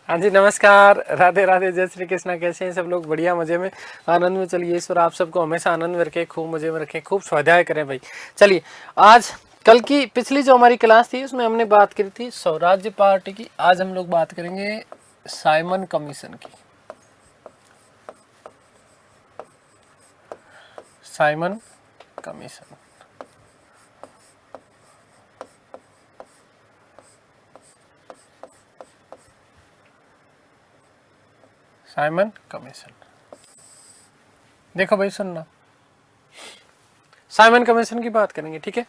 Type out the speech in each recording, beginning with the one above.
हाँ जी, नमस्कार, राधे राधे, जय श्री कृष्णा। कैसे हैं सब लोग? बढ़िया, मजे में, आनंद में। चलिए, ईश्वर आप सबको हमेशा आनंद में रखे, खूब मजे में रखे, खूब स्वाध्याय करें भाई। चलिए, आज कल की पिछली जो हमारी क्लास थी उसमें हमने बात करी थी स्वराज्य पार्टी की। आज हम लोग बात करेंगे साइमन कमीशन की। Simon commission, Simon commission. देखो भाई, सुनना, साइमन कमीशन की बात करेंगे, ठीक है।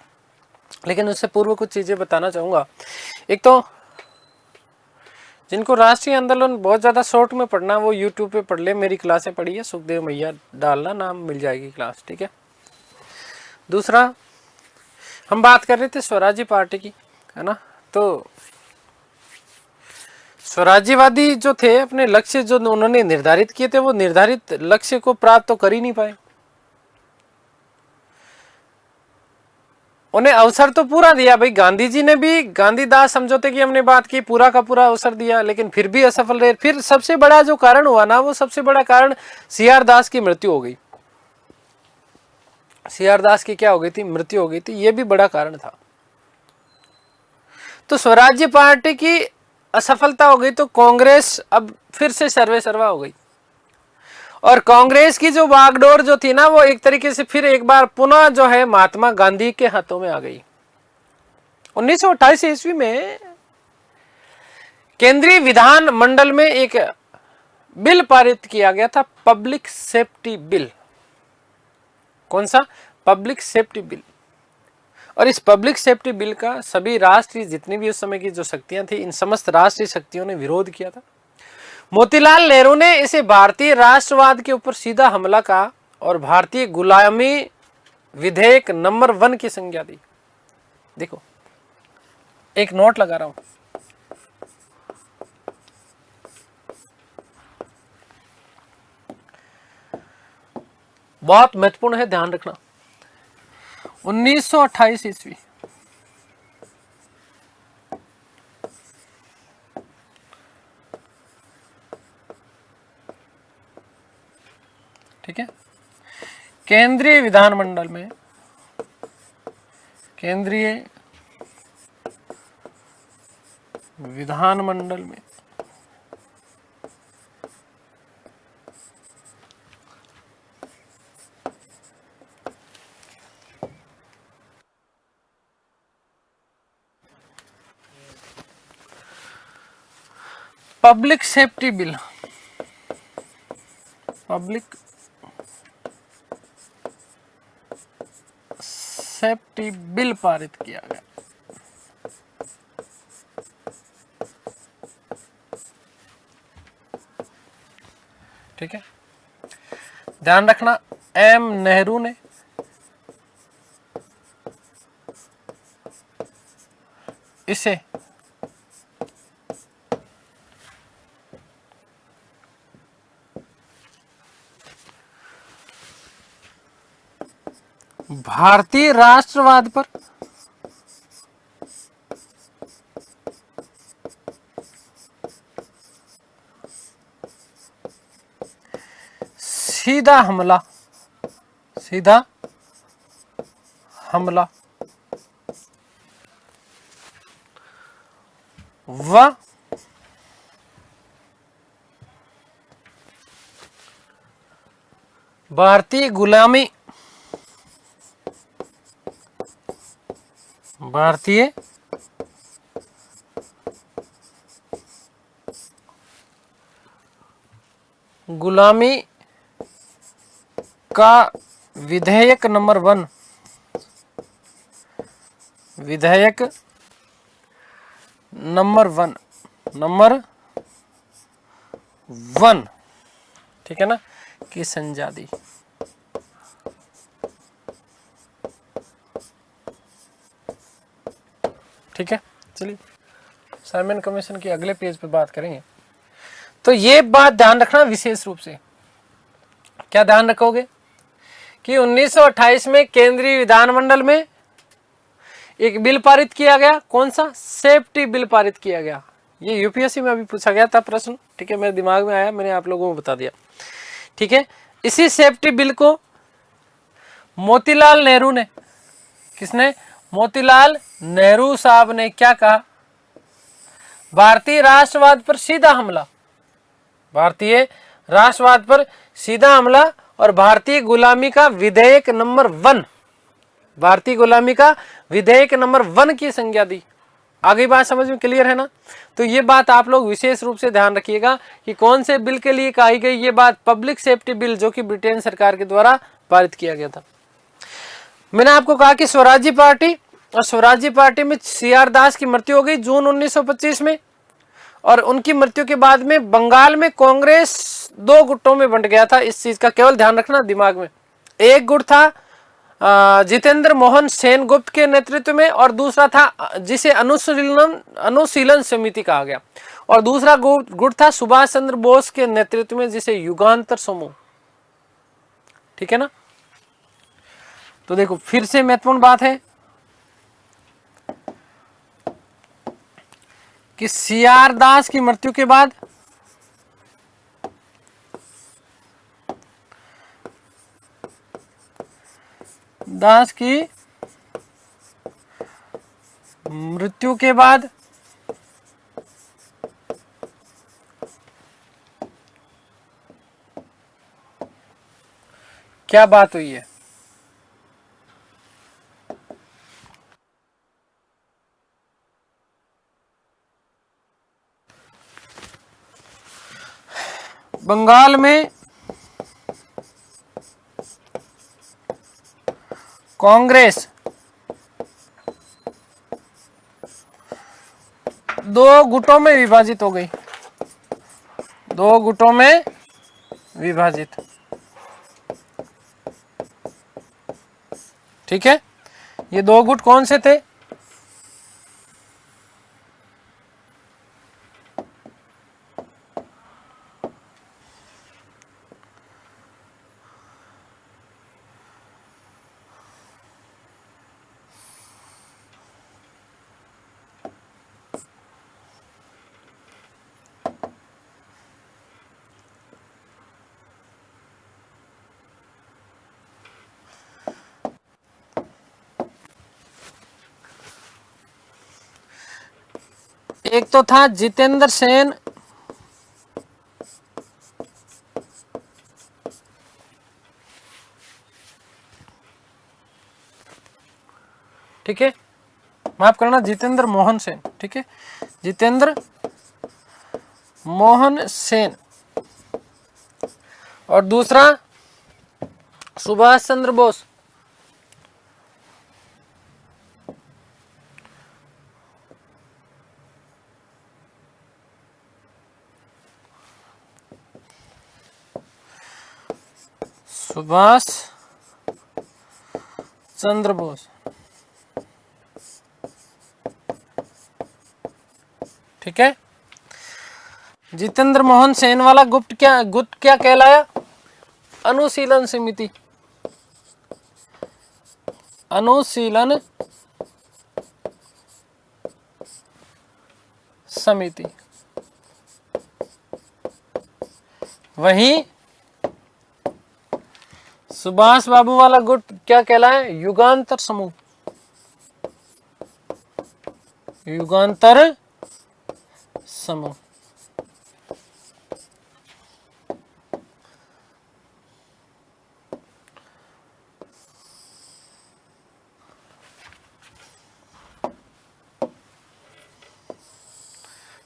लेकिन उससे पूर्व कुछ चीजें बताना चाहूंगा। एक तो जिनको राष्ट्रीय आंदोलन बहुत ज्यादा शॉर्ट में पढ़ना, वो यूट्यूब पे पढ़ ले, मेरी क्लासें पढ़ी है, सुखदेव मैया डालना, नाम मिल जाएगी क्लास, ठीक है। दूसरा, हम बात कर रहे थे स्वराज्य पार्टी की, है ना। तो स्वराज्यवादी जो थे, अपने लक्ष्य जो उन्होंने निर्धारित किए थे, वो निर्धारित लक्ष्य को प्राप्त तो कर ही नहीं पाए। उन्हें अवसर तो पूरा दिया भाई, गांधी जी ने भी गांधीदास समझौते की हमने बात की, पूरा का पूरा अवसर दिया, लेकिन फिर भी असफल रहे। फिर सबसे बड़ा जो कारण हुआ ना, वो सबसे बड़ा कारण सीआर दास की मृत्यु हो गई। सीआर दास की क्या हो गई थी? मृत्यु हो गई थी। ये भी बड़ा कारण था। तो स्वराज्य पार्टी की असफलता हो गई, तो कांग्रेस अब फिर से सर्वे सर्वा हो गई। और कांग्रेस की जो बागडोर जो थी ना, वो एक तरीके से फिर एक बार पुनः जो है महात्मा गांधी के हाथों में आ गई। 1928 ईस्वी में केंद्रीय विधान मंडल में एक बिल पारित किया गया था, पब्लिक सेफ्टी बिल। कौन सा? Public safety bill. और इस पब्लिक सेफ्टी बिल का सभी राष्ट्रीय, जितनी भी उस समय की जो शक्तियां थी, इन समस्त राष्ट्रीय शक्तियों ने विरोध किया था। मोतीलाल नेहरू ने इसे भारतीय राष्ट्रवाद के ऊपर सीधा हमला कहा और भारतीय गुलामी विधेयक नंबर 1 की संज्ञा दी। देखो, एक नोट लगा रहा हूं, बहुत महत्वपूर्ण है, ध्यान रखना। 1928 ईस्वी, ठीक है। केंद्रीय विधानमंडल में, केंद्रीय विधानमंडल में public safety bill, public safety bill पारित किया गया। ठीक है, ध्यान रखना, एम नेहरू ने इसे भारतीय राष्ट्रवाद पर सीधा हमला व भारतीय गुलामी का विधेयक नंबर 1, विधेयक नंबर 1, ठीक है ना, की संज्ञा दी। ठीक है, चलिए साइमन कमीशन की अगले पेज पे बात करेंगे। तो ये बात ध्यान रखना विशेष रूप से, क्या ध्यान रखोगे कि 1928 में केंद्रीय विधानमंडल में एक बिल पारित किया गया। कौन सा? सेफ्टी बिल पारित किया गया। ये यूपीएससी में अभी पूछा गया था प्रश्न, ठीक है, मेरे दिमाग में आया, मैंने आप लोगों को बता दिया, ठीक है। इसी सेफ्टी बिल को मोतीलाल नेहरू ने, किसने, मोतीलाल नेहरू साहब ने क्या कहा, भारतीय राष्ट्रवाद पर सीधा हमला, भारतीय राष्ट्रवाद पर सीधा हमला और भारतीय गुलामी का विधेयक नंबर 1, भारतीय गुलामी का विधेयक नंबर 1 की संज्ञा दी। आगे बात समझ में क्लियर है ना? तो ये बात आप लोग विशेष रूप से ध्यान रखिएगा कि कौन से बिल के लिए कही गई ये बात, पब्लिक सेफ्टी बिल, जो कि ब्रिटेन सरकार के द्वारा पारित किया गया था। मैंने आपको कहा कि स्वराज्य पार्टी, और स्वराज्य पार्टी में CR दास की मृत्यु हो गई जून 1925 में, और उनकी मृत्यु के बाद में बंगाल में कांग्रेस 2 गुटों में बंट गया था। इस चीज का केवल ध्यान रखना दिमाग में। एक गुट था जितेंद्र मोहन सेनगुप्त के नेतृत्व में, और दूसरा था जिसे अनुशीलन समिति कहा गया, और दूसरा गुट था सुभाष चंद्र बोस के नेतृत्व में, जिसे युगांतर समूह, ठीक है ना। तो देखो फिर से महत्वपूर्ण बात है कि CR दास की मृत्यु के बाद क्या बात हुई है, बंगाल में कांग्रेस 2 गुटों में विभाजित हो गई, 2 गुटों में विभाजित, ठीक है। ये 2 गुट कौन से थे, एक तो था जितेंद्र सेन, ठीक है, माफ करना, जितेंद्र मोहन सेन, ठीक है, जितेंद्र मोहन सेन, और दूसरा सुभाष चंद्र बोस, सुभाष चंद्र बोस, ठीक है। जितेंद्र मोहन सेन वाला गुट क्या कहलाया, अनुशीलन समिति, अनुशीलन समिति। वहीं सुभाष बाबू वाला गुट क्या कहलाया, युगांतर समूह, युगांतर समूह।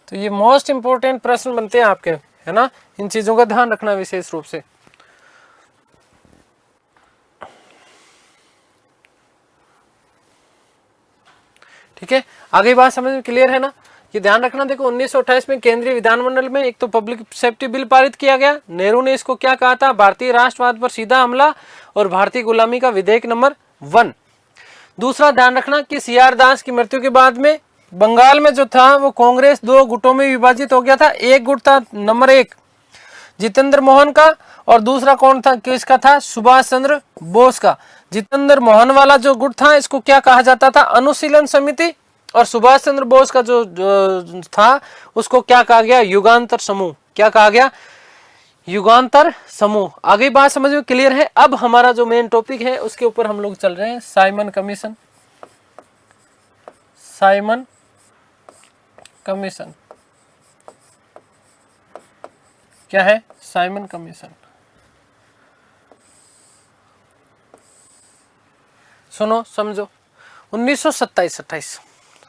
तो ये मोस्ट इंपोर्टेंट प्रश्न बनते हैं आपके, है ना, इन चीजों का ध्यान रखना विशेष रूप से। ठीक है, आगे बात समझ में क्लियर है ना? ये ध्यान रखना। देखो 1928 में केंद्रीय विधानमंडल में एक तो पब्लिक सेफ्टी बिल पारित किया गया। नेहरू ने इसको क्या कहा था, भारतीय राष्ट्रवाद पर सीधा हमला और भारतीय गुलामी का विधेयक नंबर 1। दूसरा ध्यान रखना कि CR दास की मृत्यु के बाद में बंगाल में जो था वो कांग्रेस 2 गुटों में विभाजित हो गया था। एक गुट था नंबर 1 जितेंद्र मोहन का, और दूसरा कौन था, किसका था, सुभाष चंद्र बोस का। जितेंद्र मोहन वाला जो गुट था इसको क्या कहा जाता था, अनुशीलन समिति, और सुभाष चंद्र बोस का जो था उसको क्या कहा गया, युगांतर समूह। क्या कहा गया, युगांतर समूह। आगे बात समझ में क्लियर है। अब हमारा जो मेन टॉपिक है उसके ऊपर हम लोग चल रहे हैं, साइमन कमीशन। साइमन कमीशन क्या है, साइमन कमीशन। सुनो समझो, 1927-28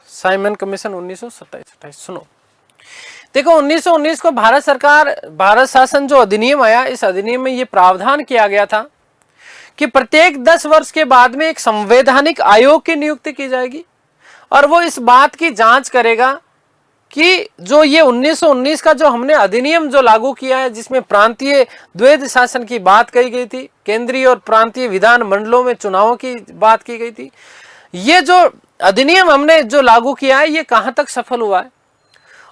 साइमन कमीशन 1927-28। सुनो देखो, 1919 को भारत सरकार, भारत शासन जो अधिनियम आया, इस अधिनियम में यह प्रावधान किया गया था कि प्रत्येक 10 वर्ष के बाद में एक संवैधानिक आयोग की नियुक्ति की जाएगी और वो इस बात की जांच करेगा कि जो ये 1919 का जो हमने अधिनियम जो लागू किया है, जिसमें प्रांतीय द्वैध शासन की बात कही गई थी, केंद्रीय और प्रांतीय विधान मंडलों में चुनावों की बात की गई थी, ये जो अधिनियम हमने जो लागू किया है ये कहां तक सफल हुआ है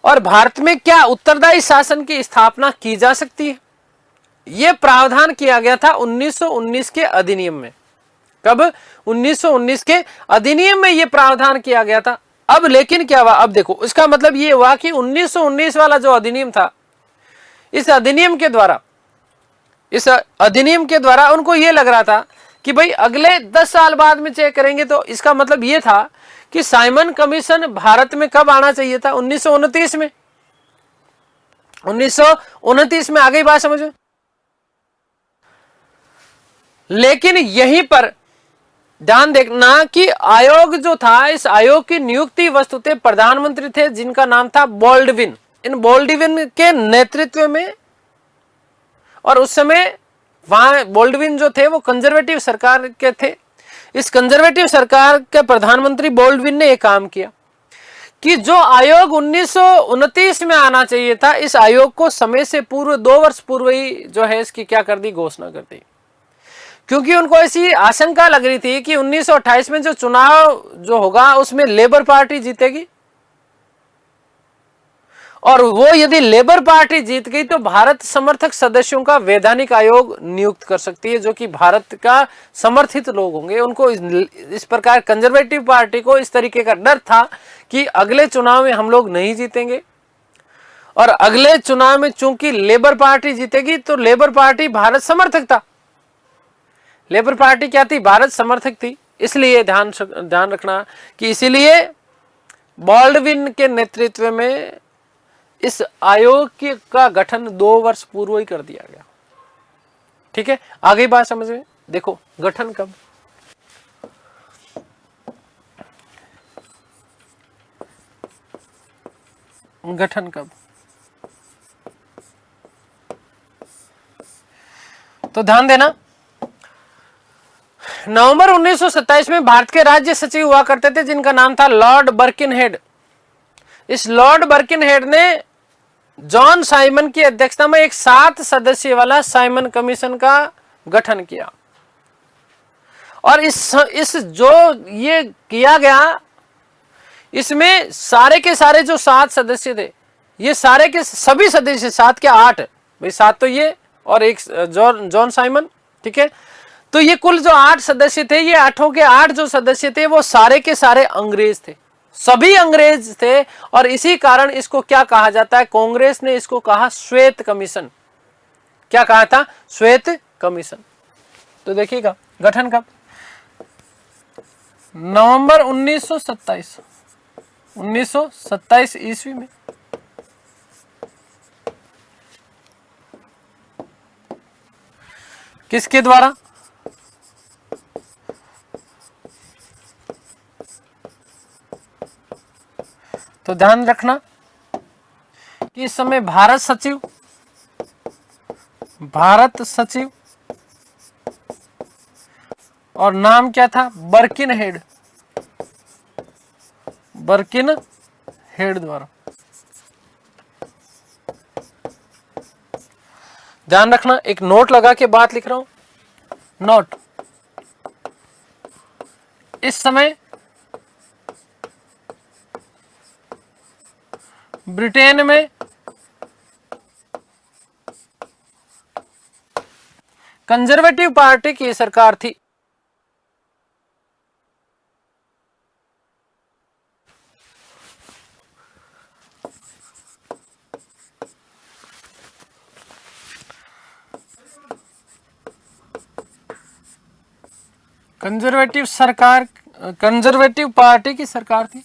और भारत में क्या उत्तरदायी शासन की स्थापना की जा सकती है, ये प्रावधान किया गया था 1919 के अधिनियम में। कब, 1919 के अधिनियम में ये प्रावधान किया गया था। अब लेकिन क्या हुआ, अब देखो इसका मतलब ये हुआ कि 1919 वाला जो अधिनियम था, इस अधिनियम के द्वारा उनको ये लग रहा था कि भाई अगले 10 साल बाद में चेक करेंगे, तो इसका मतलब ये था कि साइमन कमीशन भारत में कब आना चाहिए था, 1929 में। 1929 में आ गई बात समझ में। लेकिन यहीं पर ध्यान देखना कि आयोग जो था, इस आयोग की नियुक्ति वस्तुतः प्रधानमंत्री थे जिनका नाम था बोल्डविन। इन बोल्डविन के नेतृत्व में, और उस समय वहां बोल्डविन जो थे वो कंजर्वेटिव सरकार के थे। इस कंजर्वेटिव सरकार के प्रधानमंत्री बोल्डविन ने एक काम किया कि जो आयोग 1929 में आना चाहिए था, इस आयोग को समय से पूर्व 2 वर्ष पूर्व ही जो है इसकी क्या कर दी, घोषणा कर दी। क्योंकि उनको ऐसी आशंका लग रही थी कि 1928 में जो चुनाव जो होगा उसमें लेबर पार्टी जीतेगी और वो यदि लेबर पार्टी जीत गई तो भारत समर्थक सदस्यों का वैधानिक आयोग नियुक्त कर सकती है, जो कि भारत का समर्थित लोग होंगे। उनको इस प्रकार कंजर्वेटिव पार्टी को इस तरीके का डर था कि अगले चुनाव में हम लोग नहीं जीतेंगे और अगले चुनाव में चूंकि लेबर पार्टी जीतेगी तो लेबर पार्टी भारत समर्थक था। लेबर पार्टी क्या थी, भारत समर्थक थी। इसलिए ध्यान रखना कि इसीलिए बॉल्डविन के नेतृत्व में इस आयोग का गठन 2 वर्ष पूर्व ही कर दिया गया। ठीक है, आगे बात समझ में। देखो गठन कब, गठन कब, तो ध्यान देना, नवंबर 1927 में भारत के राज्य सचिव हुआ करते थे जिनका नाम था लॉर्ड बर्किनहेड। इस लॉर्ड बर्किनहेड ने जॉन साइमन की अध्यक्षता में एक 7 सदस्य वाला साइमन कमीशन का गठन किया और इस जो ये किया गया, इसमें सारे के सारे जो 7 सदस्य थे, ये सारे के सभी सदस्य 7 के 8, भाई 7 तो ये और एक जॉन साइमन, ठीक है, तो ये कुल जो 8 सदस्य थे, ये 8 के 8 जो सदस्य थे वो सारे के सारे अंग्रेज थे, सभी अंग्रेज थे। और इसी कारण इसको क्या कहा जाता है, कांग्रेस ने इसको कहा श्वेत कमीशन। क्या कहा था, श्वेत कमीशन। तो देखिएगा गठन कब, नवंबर 1927 ईस्वी में। किसके द्वारा, तो ध्यान रखना कि इस समय भारत सचिव और नाम क्या था, बर्किनहेड द्वारा। ध्यान रखना, एक नोट लगा के बात लिख रहा हूं, नोट। इस समय ब्रिटेन में कंजर्वेटिव पार्टी की सरकार थी। कंजर्वेटिव सरकार, कंजर्वेटिव पार्टी की सरकार थी।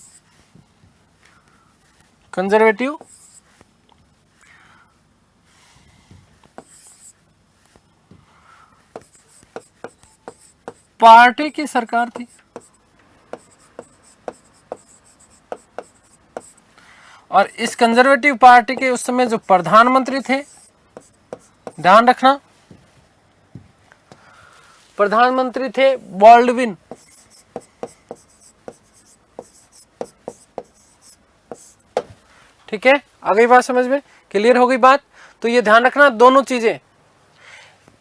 कंजर्वेटिव पार्टी की सरकार थी। और इस कंजर्वेटिव पार्टी के उस समय जो प्रधानमंत्री थे, ध्यान रखना, प्रधानमंत्री थे बॉल्डविन। ठीक है, आ गई बात समझ में, क्लियर हो गई बात। तो ये ध्यान रखना दोनों चीजें,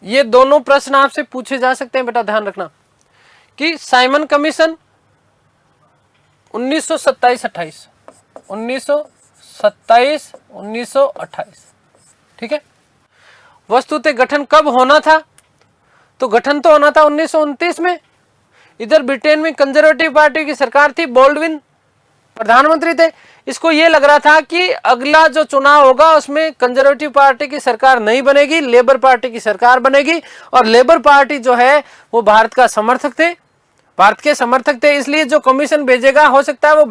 ये दोनों प्रश्न आपसे पूछे जा सकते हैं बेटा, ध्यान रखना कि साइमन कमीशन 1927-28, 1927-1928, ठीक है। वस्तुतः गठन कब होना था? तो गठन तो होना था 1929 में। इधर ब्रिटेन में कंजर्वेटिव पार्टी की सरकार थी, बॉल्डविन प्रधानमंत्री थे। इसको ये लग रहा था कि अगला जो चुनाव होगा उसमें कंजर्वेटिव पार्टी की सरकार नहीं बनेगी, लेबर पार्टी की सरकार बनेगी। और लेबर पार्टी जो है वो भारत का समर्थक थे, भारत के समर्थक थे, इसलिए जो कमीशन भेजेगा हो सकता है वो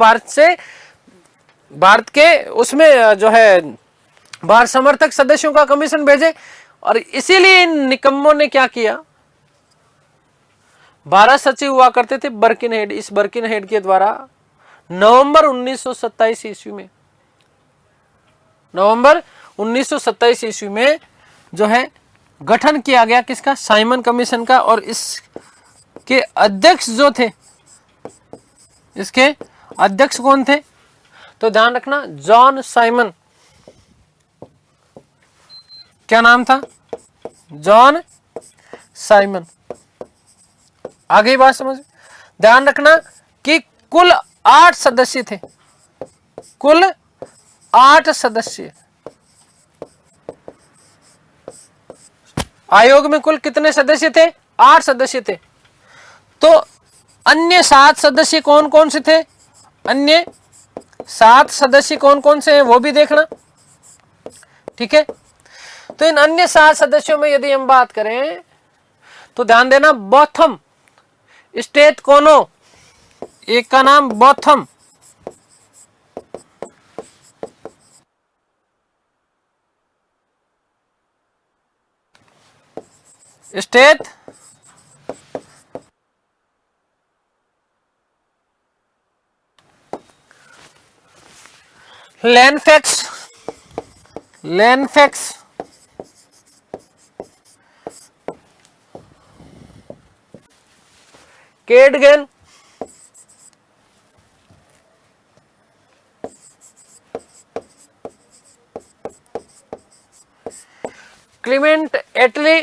भारत के उसमें जो है भारत समर्थक सदस्यों का कमीशन भेजे। और इसीलिए इन निकम्मों ने क्या किया, 12 सचिव हुआ करते थे बर्किनहेड, इस बर्किनहेड के द्वारा नवंबर 1927 ईस्वी में, नवंबर 1927 ईस्वी में जो है गठन किया गया किसका? साइमन कमीशन का। और इसके अध्यक्ष जो थे, इसके अध्यक्ष कौन थे? तो ध्यान रखना, जॉन साइमन। क्या नाम था? John Simon. आगे बात समझ, ध्यान रखना कि कुल 8 सदस्य थे, कुल 8 सदस्य। आयोग में कुल कितने सदस्य थे? 8 सदस्य थे। तो अन्य 7 सदस्य कौन कौन से थे? अन्य 7 सदस्य कौन कौन से हैं वो भी देखना, ठीक है। तो इन अन्य 7 सदस्यों में यदि हम बात करें तो ध्यान देना, बॉथम स्टेट कोनो, एक का नाम बॉथम, स्टेट लैंडफैक्स, लैंडफैक्स, केडगन, क्लीमेंट एटली,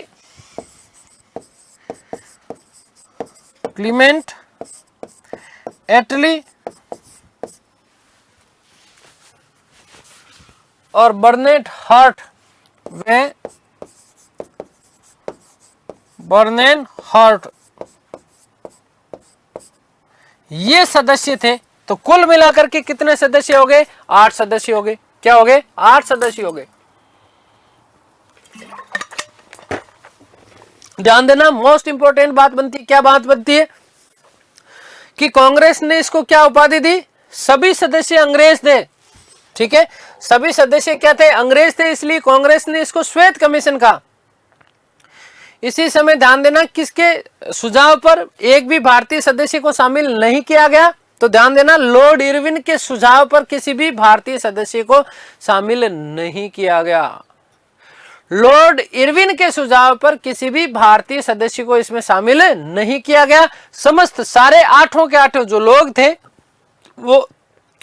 क्लीमेंट एटली और बर्नेट हार्ट, वे बर्नेन हार्ट, ये सदस्य थे। तो कुल मिलाकर के कितने सदस्य हो गए? 8 सदस्य हो गए। क्या हो गए? 8 सदस्य हो गए। ध्यान देना, मोस्ट इंपोर्टेंट बात बनती है। क्या बात बनती है? कि कांग्रेस ने इसको क्या उपाधि दी? सभी सदस्य अंग्रेज थे, ठीक है। सभी सदस्य क्या थे? अंग्रेज थे, इसलिए कांग्रेस ने इसको श्वेत कमीशन कहा। इसी समय ध्यान देना, किसके सुझाव पर एक भी भारतीय सदस्य को शामिल नहीं किया गया? तो ध्यान देना, लॉर्ड इरविन के सुझाव पर किसी भी भारतीय सदस्य को शामिल नहीं किया गया। लॉर्ड इरविन के सुझाव पर किसी भी भारतीय सदस्य को इसमें शामिल नहीं किया गया। समस्त सारे 8 के 8 जो लोग थे वो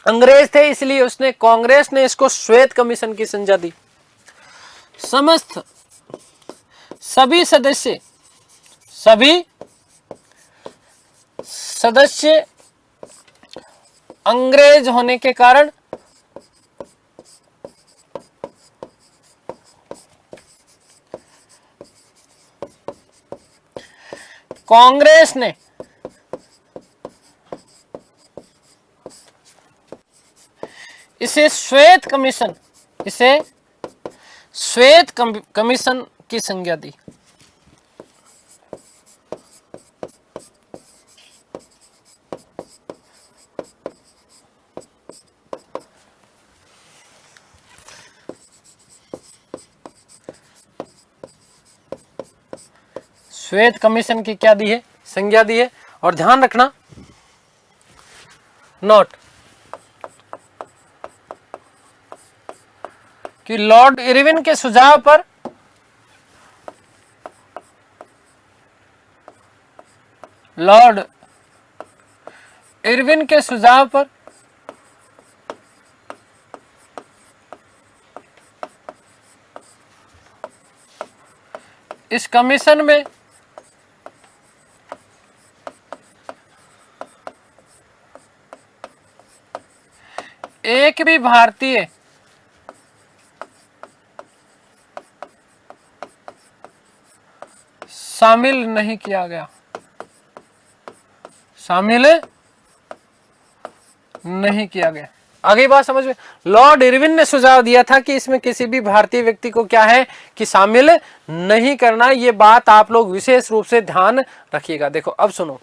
अंग्रेज थे, इसलिए उसने कांग्रेस ने इसको श्वेत कमीशन की संज्ञा दी। समस्त सभी सदस्य अंग्रेज होने के कारण कांग्रेस ने इसे श्वेत कमीशन की संज्ञा दी। श्वेत कमीशन की क्या दी है, संज्ञा दी है। और ध्यान रखना, नोट कि लॉर्ड इरविन के सुझाव पर लॉर्ड इरविन के सुझाव पर इस कमीशन में एक भी भारतीय शामिल नहीं किया गया, शामिल नहीं किया गया। आगे बात समझ में। लॉर्ड इरविन ने सुझाव दिया था कि इसमें किसी भी भारतीय व्यक्ति को क्या है कि शामिल नहीं करना। ये बात आप लोग विशेष रूप से ध्यान रखिएगा। देखो अब सुनो,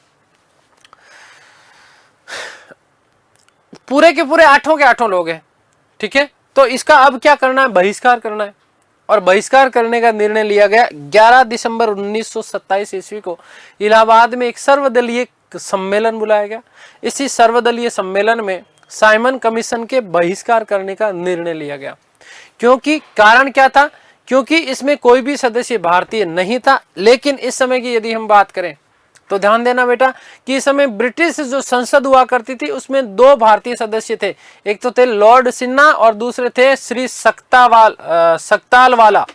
पूरे के पूरे 8 के 8 लोग हैं, ठीक है। तो इसका अब क्या करना है, बहिष्कार करना है। और बहिष्कार करने का निर्णय लिया गया 11 दिसंबर 1927 ईस्वी को इलाहाबाद में एक सर्वदलीय सम्मेलन बुलाया गया। इसी सर्वदलीय सम्मेलन में साइमन कमीशन के बहिष्कार करने का निर्णय लिया गया। क्योंकि कारण क्या था, क्योंकि इसमें कोई भी सदस्य भारतीय नहीं था। लेकिन इस समय की यदि हम बात करें तो ध्यान देना बेटा कि इस समय ब्रिटिश जो संसद हुआ करती थी उसमें 2 भारतीय सदस्य थे। एक तो थे लॉर्ड सिन्हा और दूसरे थे श्री सक्तालवाला।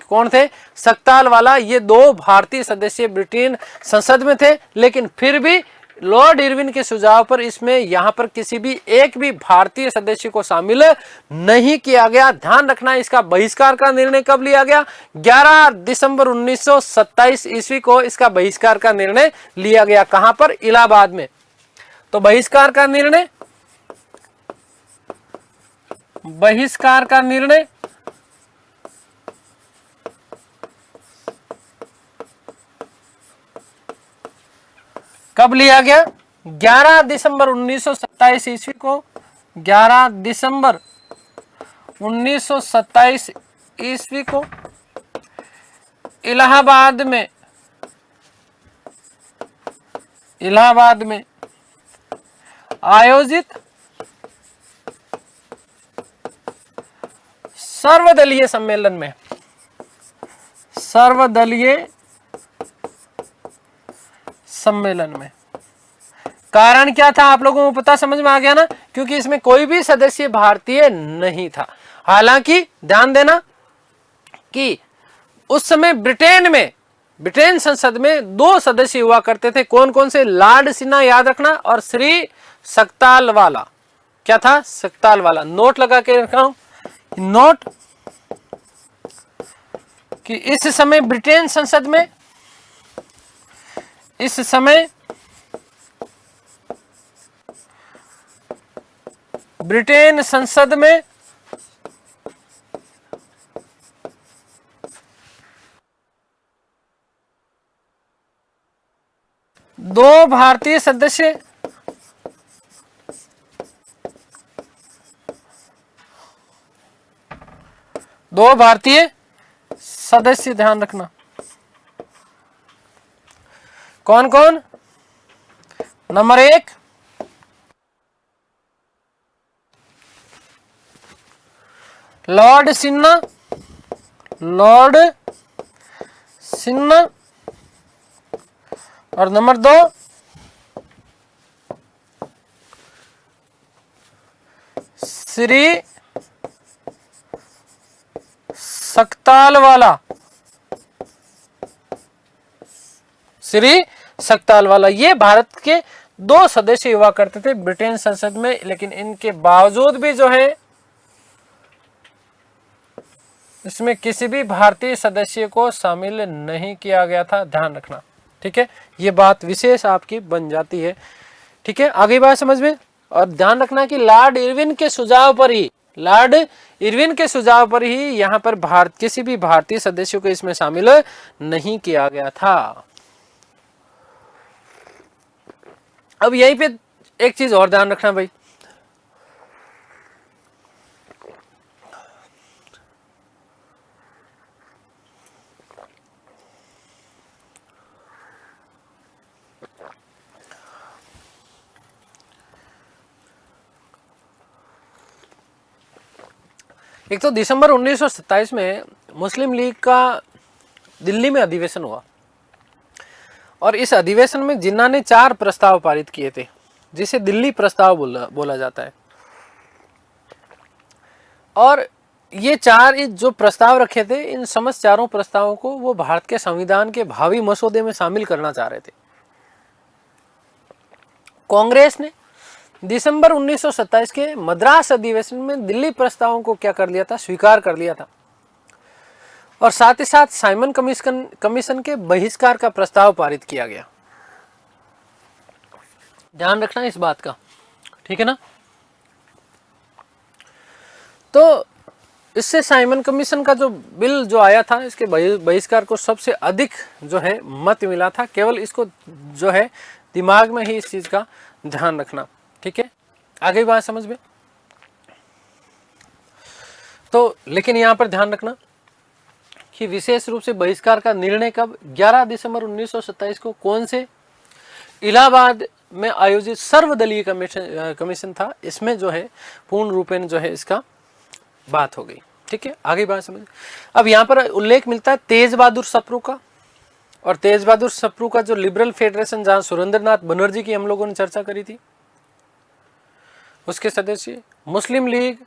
कौन थे, सक्तालवाला। ये 2 भारतीय सदस्य ब्रिटेन संसद में थे। लेकिन फिर भी लॉर्ड इरविन के सुझाव पर इसमें यहां पर किसी भी एक भी भारतीय सदस्य को शामिल नहीं किया गया। ध्यान रखना, इसका बहिष्कार का निर्णय कब लिया गया, 11 दिसंबर 1927 ईस्वी को इसका बहिष्कार का निर्णय लिया गया। कहां पर, इलाहाबाद में। तो बहिष्कार का निर्णय कब लिया गया, 11 दिसंबर 1927 ईस्वी को। 11 दिसंबर 1927 ईस्वी को इलाहाबाद में आयोजित सर्वदलीय सम्मेलन में कारण क्या था आप लोगों को पता, समझ में आ गया ना। क्योंकि इसमें कोई भी सदस्य भारतीय नहीं था। हालांकि ध्यान देना कि उस समय ब्रिटेन संसद में 2 सदस्य हुआ करते थे। कौन कौन से, लॉर्ड सिन्हा, याद रखना, और श्री सक्तालवाला। क्या था, सक्तालवाला। नोट लगा के रखा हूं, नोट कि इस समय ब्रिटेन संसद में, इस समय ब्रिटेन संसद में दो भारतीय सदस्य ध्यान रखना। कौन कौन, नंबर 1 लॉर्ड सिन्हा और नंबर 2 श्री सक्तालवाला। ये भारत के 2 सदस्य हुआ करते थे ब्रिटेन संसद में। लेकिन इनके बावजूद भी जो है इसमें किसी भी भारतीय सदस्य को शामिल नहीं किया गया था। ध्यान रखना, ठीक है। ये बात विशेष आपकी बन जाती है, ठीक है। आगे बात समझ में। और ध्यान रखना कि लॉर्ड इरविन के सुझाव पर ही यहां पर किसी भी भारतीय सदस्य को इसमें शामिल नहीं किया गया था। अब यहीं पे एक चीज और ध्यान रखना भाई, एक तो दिसंबर 1927 में मुस्लिम लीग का दिल्ली में अधिवेशन हुआ और इस अधिवेशन में जिन्ना ने 4 प्रस्ताव पारित किए थे, जिसे दिल्ली प्रस्ताव बोला जाता है। और ये 4 जो प्रस्ताव रखे थे, इन समस्त चारों प्रस्तावों को वो भारत के संविधान के भावी मसौदे में शामिल करना चाह रहे थे। कांग्रेस ने दिसंबर 1927 के मद्रास अधिवेशन में दिल्ली प्रस्तावों को क्या कर लिया था, स्वीकार कर लिया था और साथ ही साथ साइमन कमीशन के बहिष्कार का प्रस्ताव पारित किया गया। ध्यान रखना इस बात का, ठीक है ना। तो इससे साइमन कमीशन का जो बिल जो आया था, इसके बहिष्कार को सबसे अधिक जो है मत मिला था। केवल इसको जो है दिमाग में ही इस चीज का ध्यान रखना, ठीक है। आगे बात समझ में। तो लेकिन यहां पर ध्यान रखना कि विशेष रूप से बहिष्कार का निर्णय कब, 11 दिसंबर 1927 को कौन से इलाहाबाद में आयोजित सर्वदलीय कमीशन था, इसमें जो है पूर्ण रूपेण जो है इसका बात हो गई, ठीक है। आगे बात समझ। अब यहां पर उल्लेख मिलता है तेज बहादुर सप्रू का, और तेज बहादुर सप्रू का जो लिबरल फेडरेशन, जहां सुरेंद्रनाथ बनर्जी की हम लोगों ने चर्चा करी थी, उसके सदस्य मुस्लिम लीग,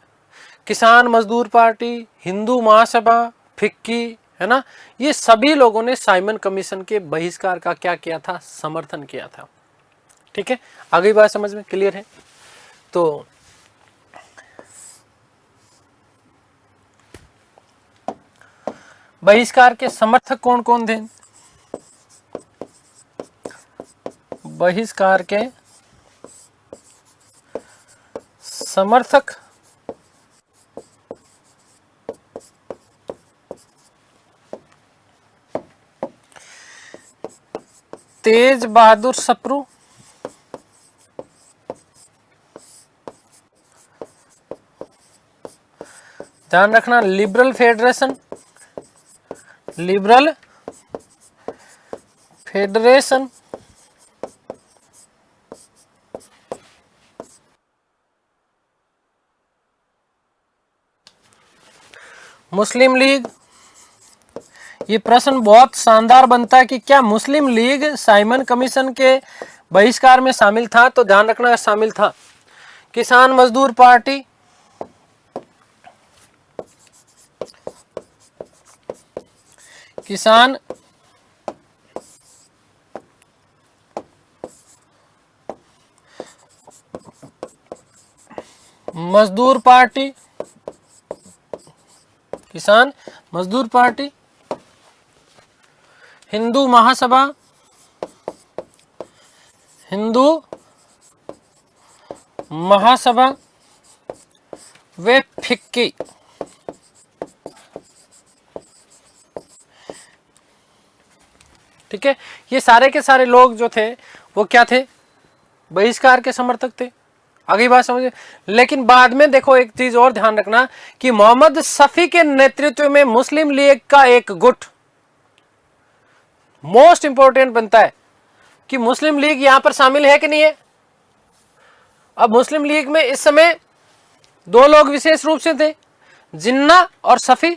किसान मजदूर पार्टी, हिंदू महासभा, फिक्की, है ना, ये सभी लोगों ने साइमन कमीशन के बहिष्कार का क्या किया था, समर्थन किया था, ठीक है। आगे बात समझ में क्लियर है। तो बहिष्कार के समर्थक कौन कौन थे? बहिष्कार के समर्थक तेज बहादुर सप्रू, ध्यान रखना लिबरल फेडरेशन, लिबरल फेडरेशन, मुस्लिम लीग। ये प्रश्न बहुत शानदार बनता है कि क्या मुस्लिम लीग साइमन कमीशन के बहिष्कार में शामिल था? तो ध्यान रखना शामिल था। किसान मजदूर पार्टी, किसान मजदूर पार्टी, किसान मजदूर पार्टी, हिंदू महासभा, हिंदू महासभा वे फिक्की, ठीक है। ये सारे के सारे लोग जो थे वो क्या थे? बहिष्कार के समर्थक थे। आगे बात समझिए। लेकिन बाद में देखो एक चीज और ध्यान रखना कि मोहम्मद शफी के नेतृत्व में मुस्लिम लीग का एक गुट, मोस्ट इंपॉर्टेंट बनता है कि मुस्लिम लीग यहां पर शामिल है कि नहीं है। अब मुस्लिम लीग में इस समय 2 लोग विशेष रूप से थे, जिन्ना और शफी,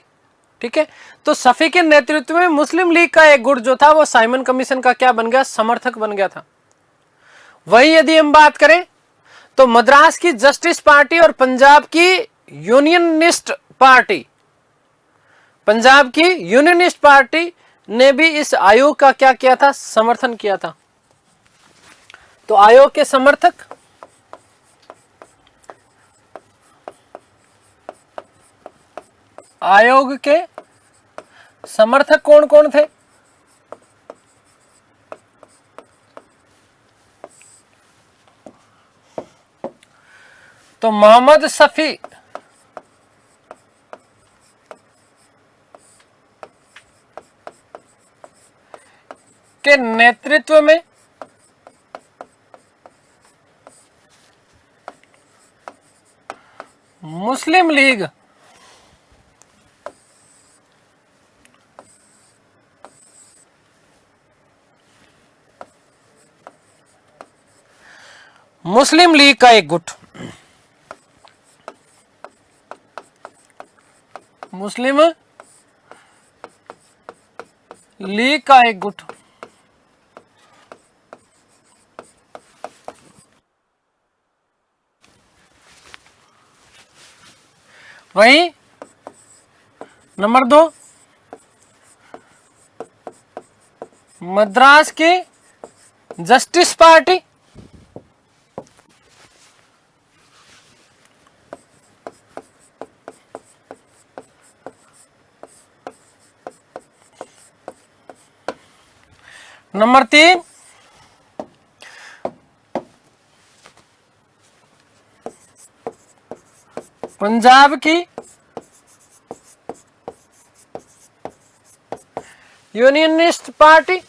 ठीक है। तो शफी के नेतृत्व में मुस्लिम लीग का एक गुट जो था वो साइमन कमीशन का क्या बन गया? समर्थक बन गया था। वही यदि हम बात करें तो मद्रास की जस्टिस पार्टी और पंजाब की यूनियनिस्ट पार्टी, पंजाब की यूनियनिस्ट पार्टी ने भी इस आयोग का क्या किया था? समर्थन किया था। तो आयोग के समर्थक आयोग के समर्थक कौन कौन थे? तो मोहम्मद शफी के नेतृत्व में मुस्लिम लीग का एक गुट, मुस्लिम लीग का एक गुट। वहीं नंबर 2 मद्रास की जस्टिस पार्टी। नंबर 3 पंजाब की यूनियनिस्ट पार्टी।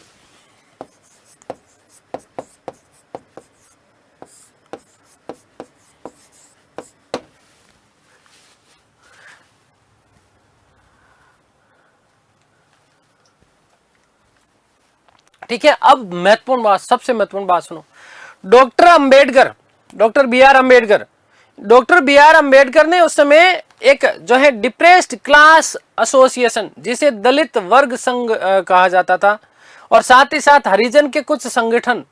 ठीक है, अब महत्वपूर्ण बात, सबसे महत्वपूर्ण बात सुनो। Doctor Ambedkar, doctor B R Ambedkar, doctor B R Ambedkar ने उस समय एक जो है डिप्रेस्ड क्लास एसोसिएशन, जिसे दलित वर्ग संघ कहा जाता था, और साथ ही साथ हरिजन के कुछ संगठन,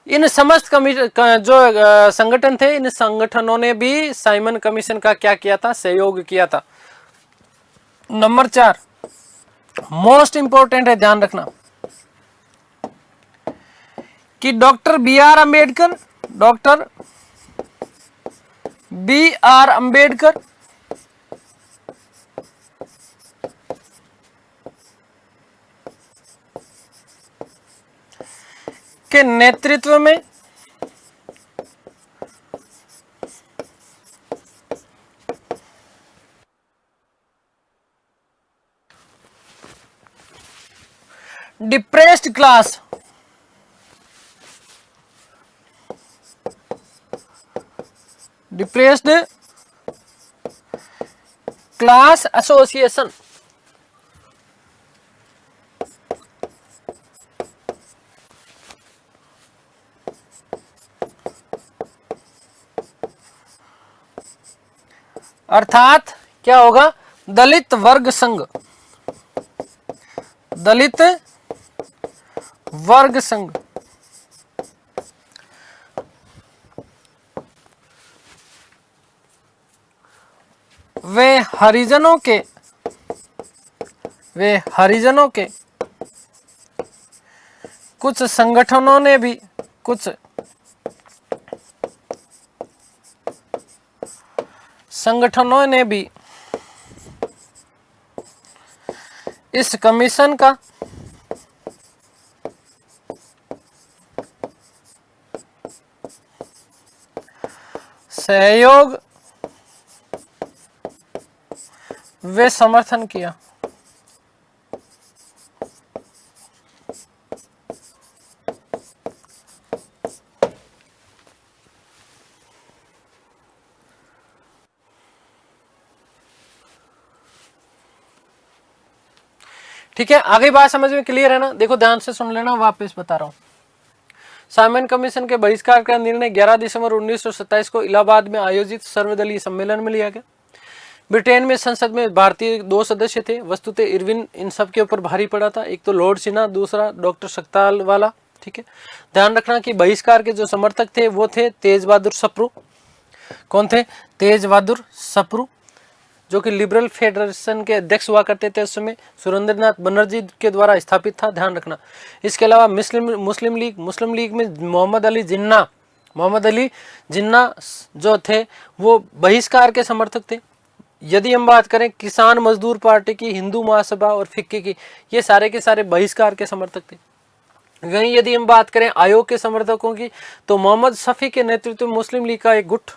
इन समस्त जो संगठन थे, इन संगठनों ने भी साइमन कमीशन का क्या किया था, सहयोग किया था। नंबर 4 मोस्ट इंपॉर्टेंट है, ध्यान रखना कि doctor B R Ambedkar, doctor B R Ambedkar के नेतृत्व में डिप्रेस्ड क्लास एसोसिएशन अर्थात क्या होगा, दलित वर्ग संघ, दलित वर्ग संघ। वे हरिजनों के कुछ संगठनों ने भी, कुछ संगठनों ने भी इस कमीशन का सहयोग वे समर्थन किया। ठीक है, आगे बात समझ में क्लियर है ना? देखो ध्यान से सुन लेना, वापस बता रहा हूं। साइमन कमीशन के बहिष्कार का निर्णय 11 दिसंबर 1927 को इलाहाबाद में आयोजित सर्वदलीय सम्मेलन में लिया गया। ब्रिटेन में संसद में भारतीय 2 सदस्य थे। वस्तुतः इरविन इन सब के ऊपर भारी पड़ा था, एक तो लॉर्ड सिन्हा, दूसरा डॉक्टर सकताल वाला। ठीक है, ध्यान रखना कि बहिष्कार के जो समर्थक थे वो थे तेज बहादुर सप्रू। कौन थे? तेज बहादुर सप्रू, जो कि लिबरल फेडरेशन के अध्यक्ष हुआ करते थे उस समय, सुरेंद्रनाथ बनर्जी के द्वारा स्थापित था, ध्यान रखना। इसके अलावा मुस्लिम लीग में मोहम्मद अली जिन्ना जो थे वो बहिष्कार के समर्थक थे। यदि हम बात करें किसान मजदूर पार्टी की, हिंदू महासभा और फिक्की की, ये सारे के सारे बहिष्कार के समर्थक थे। वहीं यदि हम बात करें आयोग के समर्थकों की, तो मोहम्मद शफी के नेतृत्व में मुस्लिम लीग का एक गुट,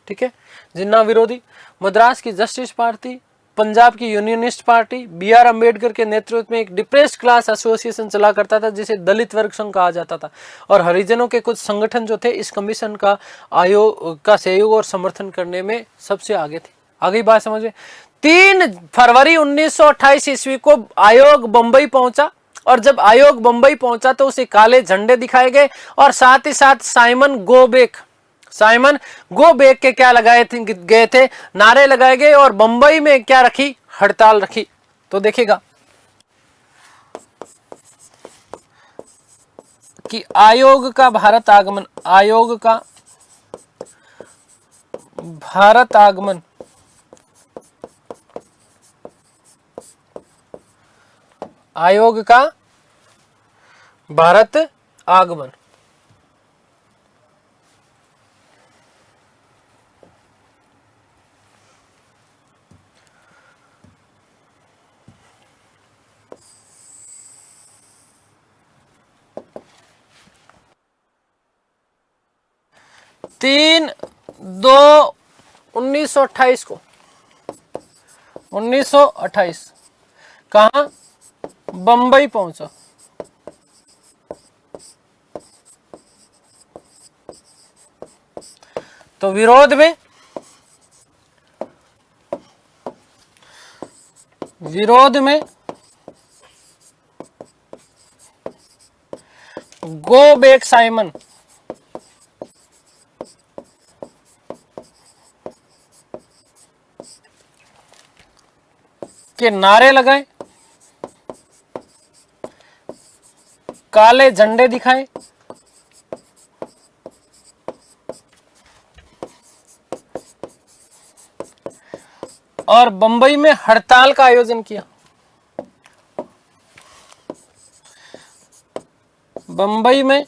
ठीक है, जिन्ना विरोधी, मद्रास की जस्टिस पार्टी, पंजाब की unionist party, B R Ambedkar के नेतृत्व में एक डिप्रेस्ड क्लास एसोसिएशन चला करता था जिसे दलित वर्ग संघ कहा जाता था, और हरिजनों के कुछ संगठन जो थे इस कमीशन का आयोग का सहयोग और समर्थन करने में सबसे आगे थे। आगे बात समझिए। 3 फरवरी 1928 ईस्वी को आयोग बंबई पहुंचा, और जब आयोग बंबई पहुंचा तो उसे काले झंडे दिखाए गए, और साथ ही साथ साइमन गो बैक के क्या लगाए गए थे, नारे लगाए गए, और बंबई में क्या रखी, हड़ताल रखी। तो देखिएगा कि आयोग का भारत आगमन, आयोग का भारत आगमन आयोग का भारत आगमन तीन दो 1928 को, 1928 कहाँ, बंबई पहुंचा। तो विरोध में गो बैक साइमन के नारे लगाए, काले झंडे दिखाए और बंबई में हड़ताल का आयोजन किया। बंबई में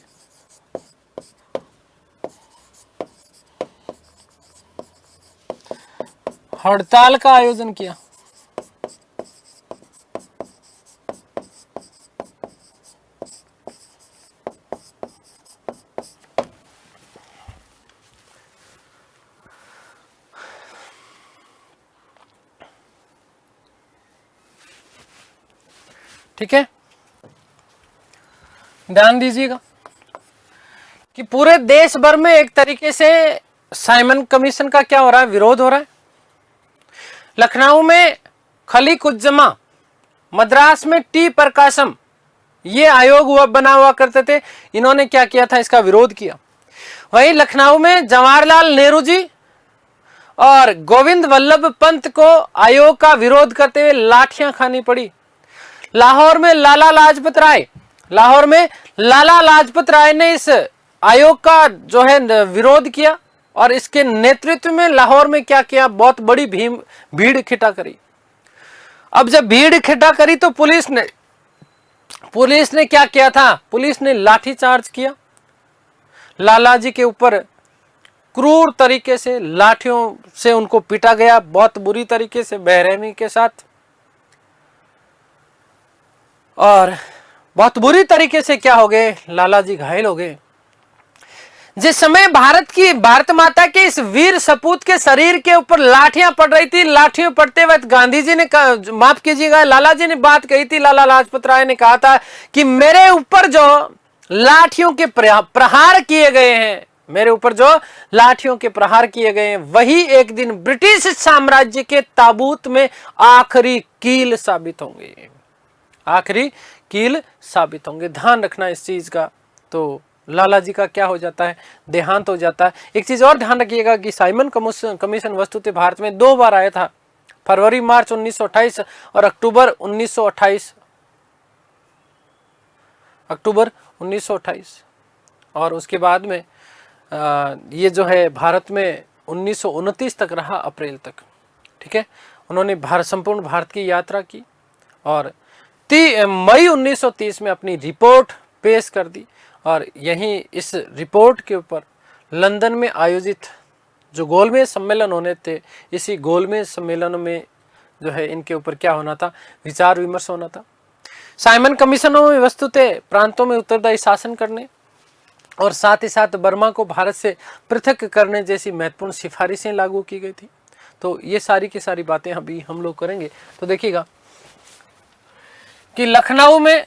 हड़ताल का आयोजन किया। ठीक है, ध्यान दीजिएगा कि पूरे देश भर में एक तरीके से साइमन कमीशन का क्या हो रहा है, विरोध हो रहा है। लखनऊ में खलीकुज्जमा, मद्रास में टी प्रकाशम, ये आयोग हुआ बना हुआ करते थे, इन्होंने क्या किया था, इसका विरोध किया। वहीं लखनऊ में जवाहरलाल नेहरू जी और गोविंद वल्लभ पंत को आयोग का विरोध करते हुए लाठियां खानी पड़ी। लाहौर में लाला लाजपत राय ने इस आयोग का जो है विरोध किया और इसके नेतृत्व में लाहौर में क्या किया, बहुत बड़ी भीड़ इकट्ठा करी। अब जब भीड़ इकट्ठा करी तो पुलिस ने क्या किया था, पुलिस ने लाठीचार्ज किया। लाला जी के ऊपर क्रूर तरीके से लाठियों से उनको पीटा गया, बहुत बुरी तरीके से, बेरहमी के साथ, और बहुत बुरी तरीके से क्या हो गए, लाला जी घायल हो गए। जिस समय भारत माता के इस वीर सपूत के शरीर के ऊपर लाठियां पड़ रही थी, लाठियां पड़ते वक्त गांधी जी ने माफ कीजिएगा, लाला जी ने बात कही थी, लाला लाजपत राय ने कहा था कि मेरे ऊपर जो लाठियों के प्रहार किए गए हैं, मेरे ऊपर जो लाठियों के प्रहार किए गए हैं, वही एक दिन ब्रिटिश साम्राज्य के ताबूत में आखिरी कील साबित होंगे, आखिरी कील साबित होंगे। ध्यान रखना इस चीज का। तो लाला जी का क्या हो जाता है, देहांत हो जाता है। एक चीज और ध्यान रखिएगा कि साइमन कमीशन वस्तुतः भारत में 2 बार आया था, फरवरी मार्च 1928 और अक्टूबर 1928, और उसके बाद में ये जो है भारत में 1929 तक रहा, अप्रैल तक। ठीक है, उन्होंने संपूर्ण भारत की यात्रा की और मई 1930 में अपनी रिपोर्ट पेश कर दी, और यहीं इस रिपोर्ट के ऊपर लंदन में आयोजित जो गोलमेज सम्मेलन होने थे, इसी गोलमेज सम्मेलन में जो है इनके ऊपर क्या होना था, विचार विमर्श होना था। साइमन कमीशनों में वस्तुतः प्रांतों में उत्तरदायी शासन करने और साथ ही साथ बर्मा को भारत से पृथक करने जैसी महत्वपूर्ण सिफारिशें लागू की गई थी। तो ये सारी की सारी बातें अभी हम लोग करेंगे। तो देखिएगा कि लखनऊ में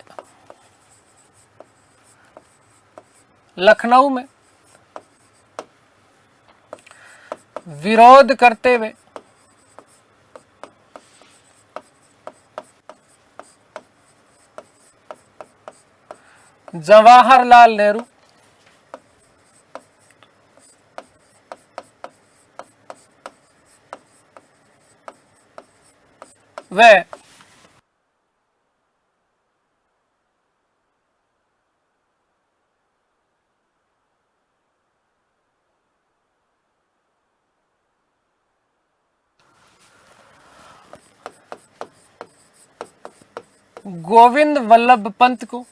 विरोध करते हुए जवाहरलाल नेहरू, वह गोविंद वल्लभ पंत को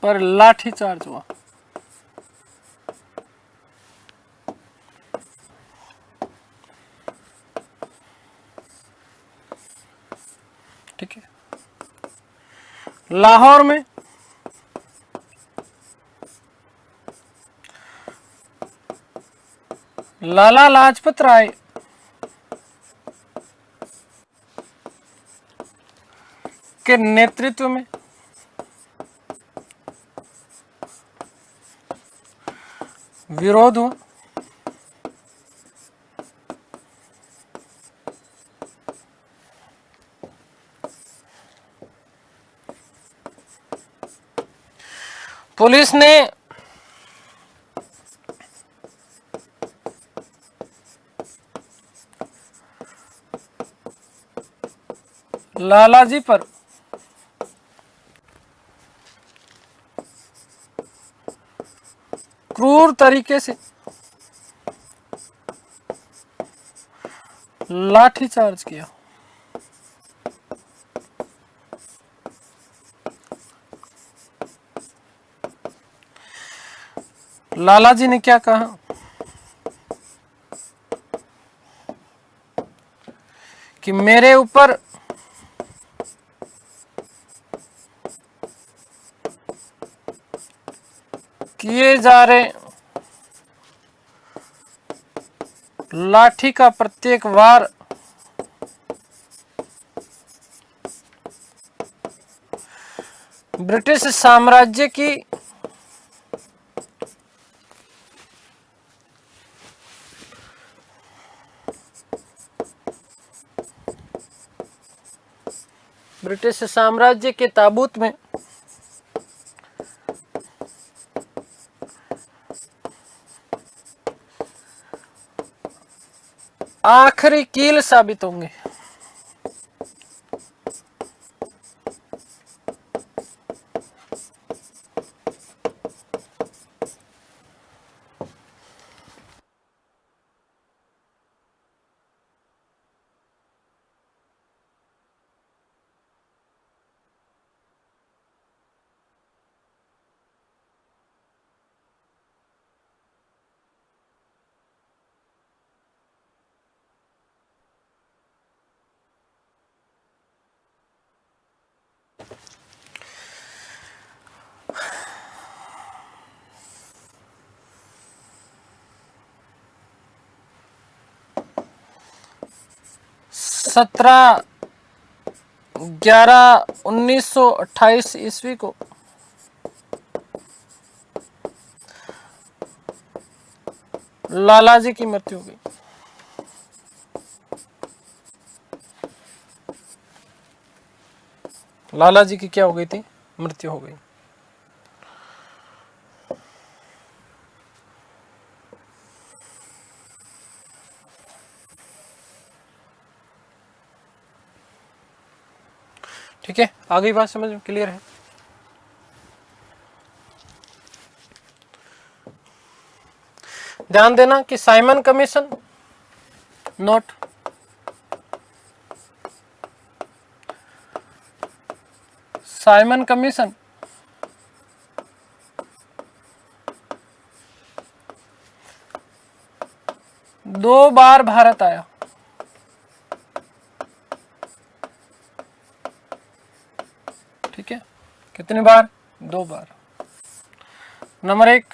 पर लाठीचार्ज हुआ। ठीक है। लाहौर में लाला लाजपत राय के नेतृत्व में विरोध हुआ। पुलिस ने लालाजी पर क्रूर तरीके से लाठीचार्ज किया। लालाजी ने क्या कहा कि मेरे ऊपर किए जा रहे लाठी का प्रत्येक वार ब्रिटिश साम्राज्य की के ताबूत में आखिरी कील साबित होंगे। सत्रह 11/1928 ईस्वी को लालाजी की मृत्यु हो गई। लालाजी की क्या हो गई थी? मृत्यु हो गई। ठीक है, आगे बात समझ में क्लियर है? ध्यान देना कि Simon commission note Simon commission दो बार भारत आया। ठीक है, कितनी बार? दो बार। नंबर 1,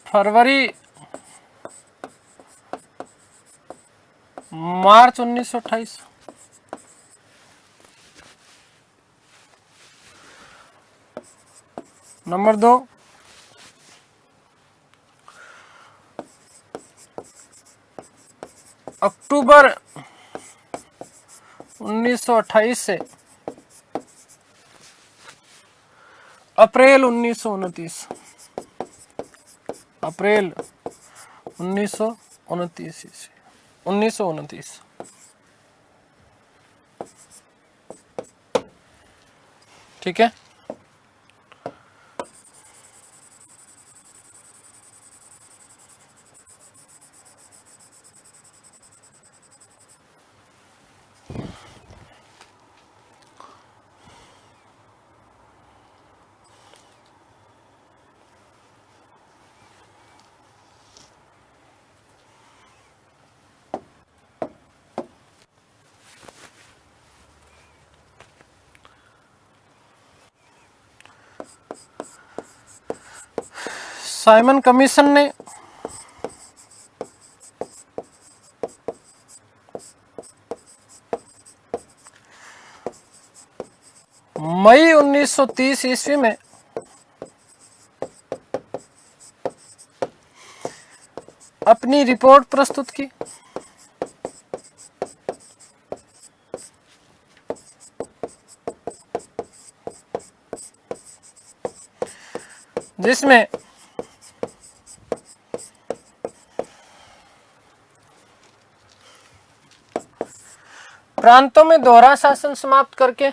फरवरी मार्च 1928। नंबर 2, अक्टूबर 1928 से अप्रैल 1929, अप्रैल 1929 1929। ठीक है। साइमन कमीशन ने मई 1930 ईस्वी में अपनी रिपोर्ट प्रस्तुत की। जिसमें प्रांतों में दोहरा शासन समाप्त करके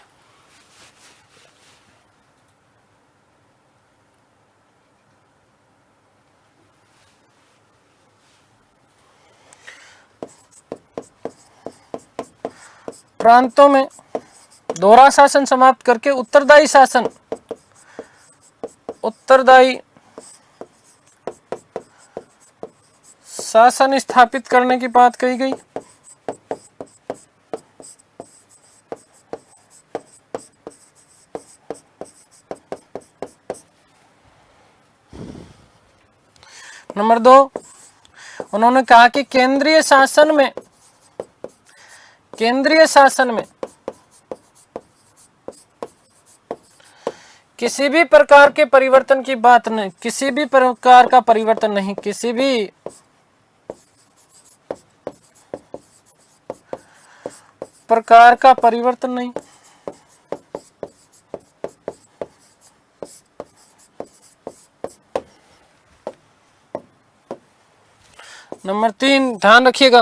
प्रांतों में दोहरा शासन समाप्त करके उत्तरदायी शासन स्थापित करने की बात कही गई। नंबर 2, उन्होंने कहा कि केंद्रीय शासन में किसी भी प्रकार के परिवर्तन की बात नहीं, किसी भी प्रकार का परिवर्तन नहीं, किसी भी प्रकार का परिवर्तन नहीं। नंबर 3, ध्यान रखिएगा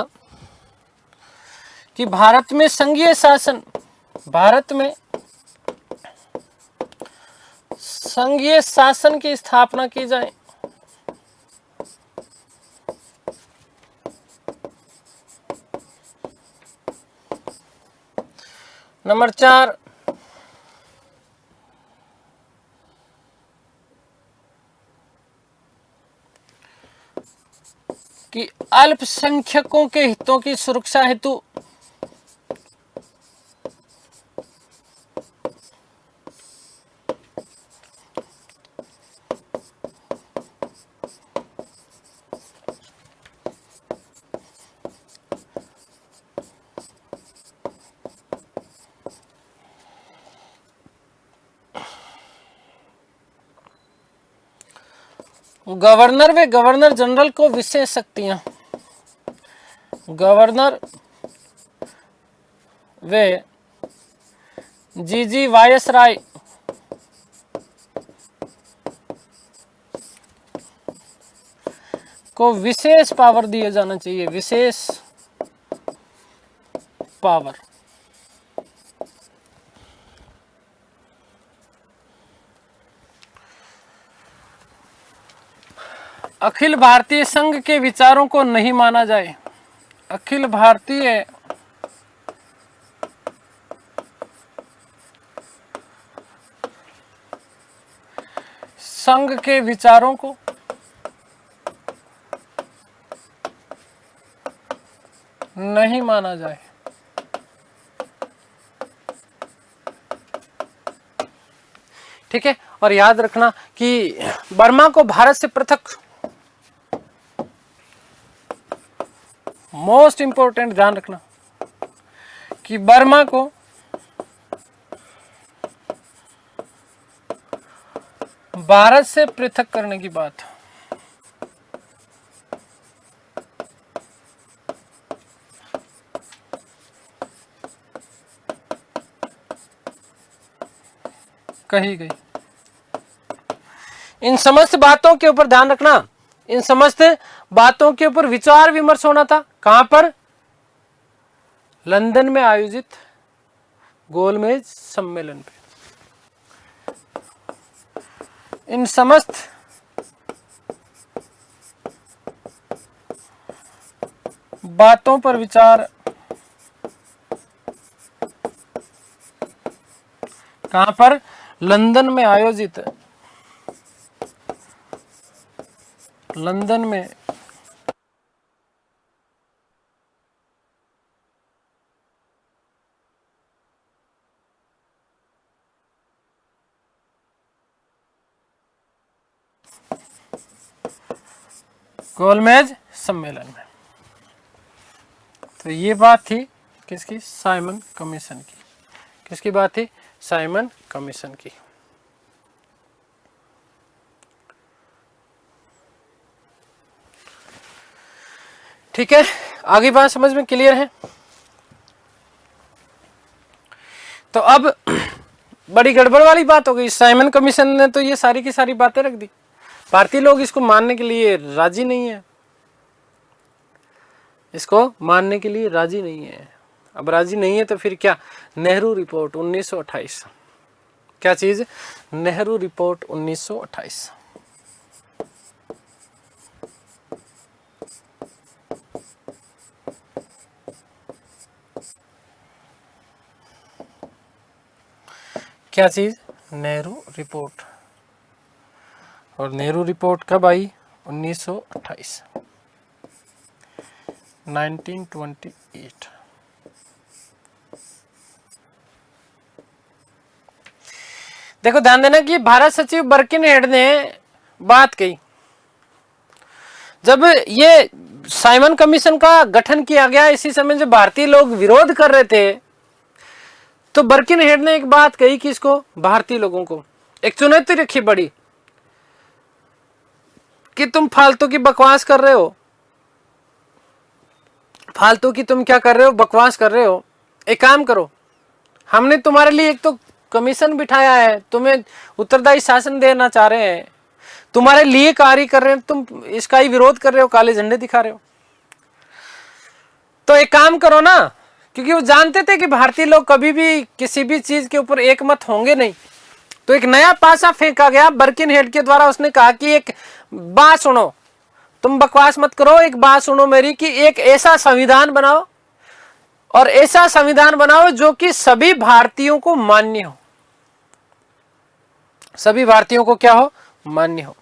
कि भारत में संघीय शासन की स्थापना की जाए। नंबर 4, कि अल्पसंख्यकों के हितों की सुरक्षा हेतु गवर्नर व गवर्नर जनरल को विशेष शक्तियां, गवर्नर व जीजी वायसराय को विशेष पावर दिया जाना चाहिए, विशेष पावर। अखिल भारतीय संघ के विचारों को नहीं माना जाए। अखिल भारतीय संघ के विचारों को नहीं माना जाए। ठीक है। और याद रखना कि बर्मा को भारत से पृथक, मोस्ट इंपॉर्टेंट ध्यान रखना कि बर्मा को भारत से पृथक करने की बात। कही गई। इन समस्त बातों के ऊपर ध्यान रखना, इन समस्त बातों के ऊपर विचार विमर्श होना था। कहां पर? लंदन में आयोजित गोलमेज सम्मेलन पे। इन समस्त बातों पर विचार कहां पर? लंदन में आयोजित, लंदन में गोलमेज सम्मेलन में। तो ये बात थी किसकी? साइमन कमीशन की। किसकी बात थी? साइमन कमीशन की। ठीक है, आगे बात समझ में क्लियर है? तो अब बड़ी गड़बड़ वाली बात हो गई। साइमन कमीशन ने तो ये सारी की सारी बातें रख दी, भारतीय लोग इसको मानने के लिए राजी नहीं है, इसको मानने के लिए राजी नहीं है। अब राजी नहीं है तो फिर क्या? नेहरू रिपोर्ट 1928। क्या चीज? नेहरू रिपोर्ट 1928। क्या चीज? नेहरू रिपोर्ट। और नेहरू रिपोर्ट कब आई? 1928, 1928। देखो ध्यान देना कि भारत सचिव बर्किनहेड ने बात कही, जब ये साइमन कमीशन का गठन किया गया, इसी समय जब भारतीय लोग विरोध कर रहे थे, तो बर्किनहेड ने एक बात कही कि इसको भारतीय लोगों को एक चुनौती रखी बड़ी कि तुम फालतू की बकवास कर रहे हो, फालतू की तुम क्या कर रहे हो? बकवास कर रहे हो। एक काम करो, हमने तुम्हारे लिए एक तो कमीशन बिठाया है, तुम्हें उत्तरदायी शासन देना चाह रहे हैं, तुम्हारे लिए कार्य कर रहे हैं, तुम इसका ही विरोध कर रहे हो, काले झंडे दिखा रहे हो। तो एक काम करो ना, क्योंकि वो जानते थे कि भारतीय लोग कभी भी किसी भी चीज के ऊपर एक मत होंगे नहीं। तो एक नया पासा फेंका गया बर्किनहेड के द्वारा। उसने कहा कि एक बात सुनो, तुम बकवास मत करो, एक बात सुनो मेरी, कि एक ऐसा संविधान बनाओ, और ऐसा संविधान बनाओ जो कि सभी भारतीयों को मान्य हो। सभी भारतीयों को क्या हो? मान्य हो।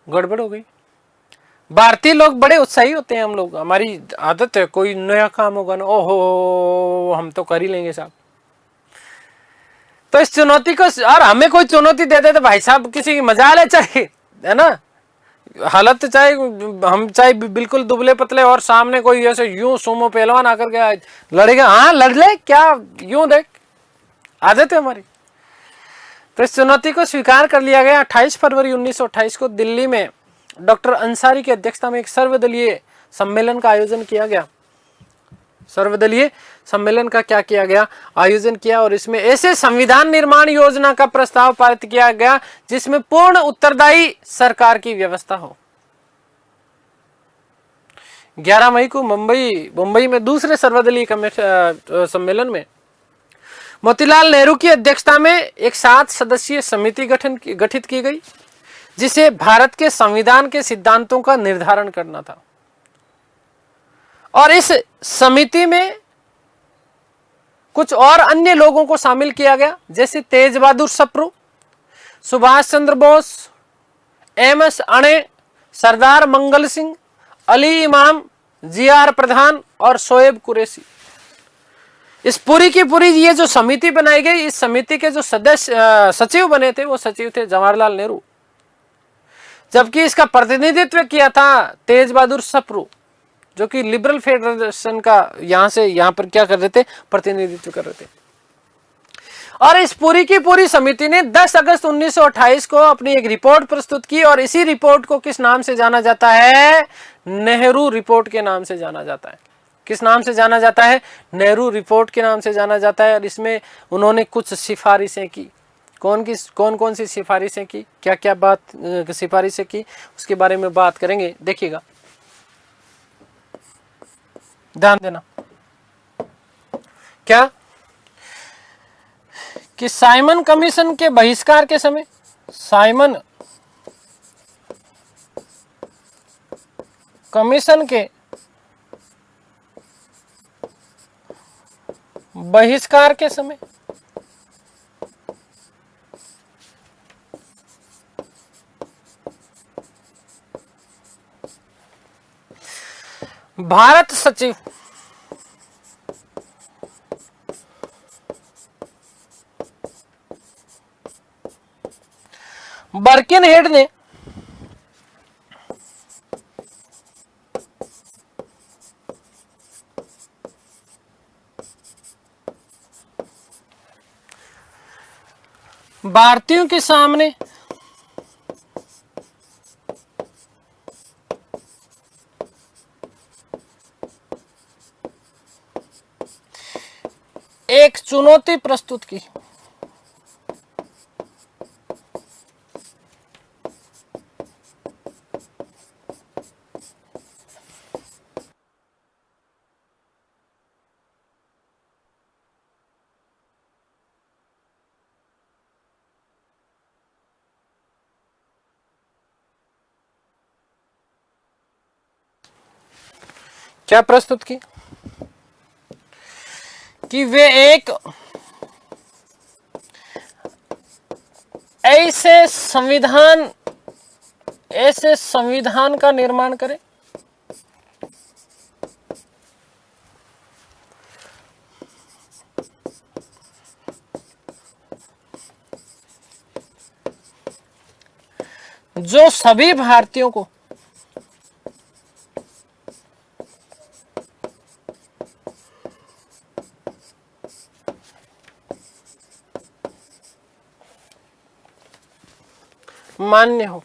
गड़बड़ हो गई। भारतीय लोग बड़े उत्साही होते हैं, हम लोग, हमारी आदत है, कोई नया काम होगा ना, ओहो हम तो कर ही लेंगे साहब। तो इस चुनौती को, और हमें कोई चुनौती दे दे तो भाई साहब किसी की मजाल है, चाहे है ना हालत, चाहे हम चाहे बिल्कुल दुबले पतले और सामने कोई ऐसे यूं सुमो पहलवान आकर के लड़ेगा, हाँ लड़ ले, क्या यूं देख, आदत है हमारी। तो इस चुनौती को स्वीकार कर लिया गया। 28 फरवरी 1928 को दिल्ली में डॉक्टर अंसारी की अध्यक्षता में एक सर्वदलीय सम्मेलन का आयोजन किया गया। सर्वदलीय सम्मेलन का क्या किया गया? आयोजन किया, और इसमें ऐसे संविधान निर्माण योजना का प्रस्ताव पारित किया गया जिसमें पूर्ण उत्तरदायी सरकार की व्यवस्था हो। 11 मई को मुंबई में दूसरे सर्वदलीय सम्मेलन में मोतीलाल नेहरू की अध्यक्षता में एक 7 सदस्यीय समिति गठित की गई, जिसे भारत के संविधान के सिद्धांतों का निर्धारण करना था। और इस समिति में कुछ और अन्य लोगों को शामिल किया गया, जैसे तेज बहादुर सप्रू, सुभाष चंद्र बोस, एम.एस. अणे, सरदार मंगल सिंह, अली इमाम, जी.आर. प्रधान और शोएब कुरैशी। इस पूरी की पूरी ये जो समिति बनाई गई, इस समिति के जो सदस्य सचिव बने थे, वो सचिव थे जवाहरलाल नेहरू, जबकि इसका प्रतिनिधित्व किया था तेज बहादुर सप्रू, जो कि लिबरल फेडरेशन का यहाँ पर क्या कर रहे थे? प्रतिनिधित्व कर रहे थे। और इस पूरी की पूरी समिति ने 10 अगस्त 1928 को अपनी एक रिपोर्ट प्रस्तुत की, और इसी रिपोर्ट को किस नाम से जाना जाता है? नेहरू रिपोर्ट के नाम से जाना जाता है। किस नाम से जाना जाता है? नेहरू रिपोर्ट के नाम से जाना जाता है। और इसमें उन्होंने कुछ सिफारिशें की। कौन कौन सी सिफारिशें की, क्या क्या बात सिफारिशें की, उसके बारे में बात करेंगे। देखिएगा, ध्यान देना। क्या कि साइमन कमीशन के बहिष्कार के समय, साइमन कमीशन के बहिष्कार के समय भारत सचिव बर्किनहेड ने भारतीयों के सामने एक चुनौती प्रस्तुत की। क्या प्रस्तुत की? कि वे एक ऐसे संविधान का निर्माण करें जो सभी भारतीयों को मान्य हो।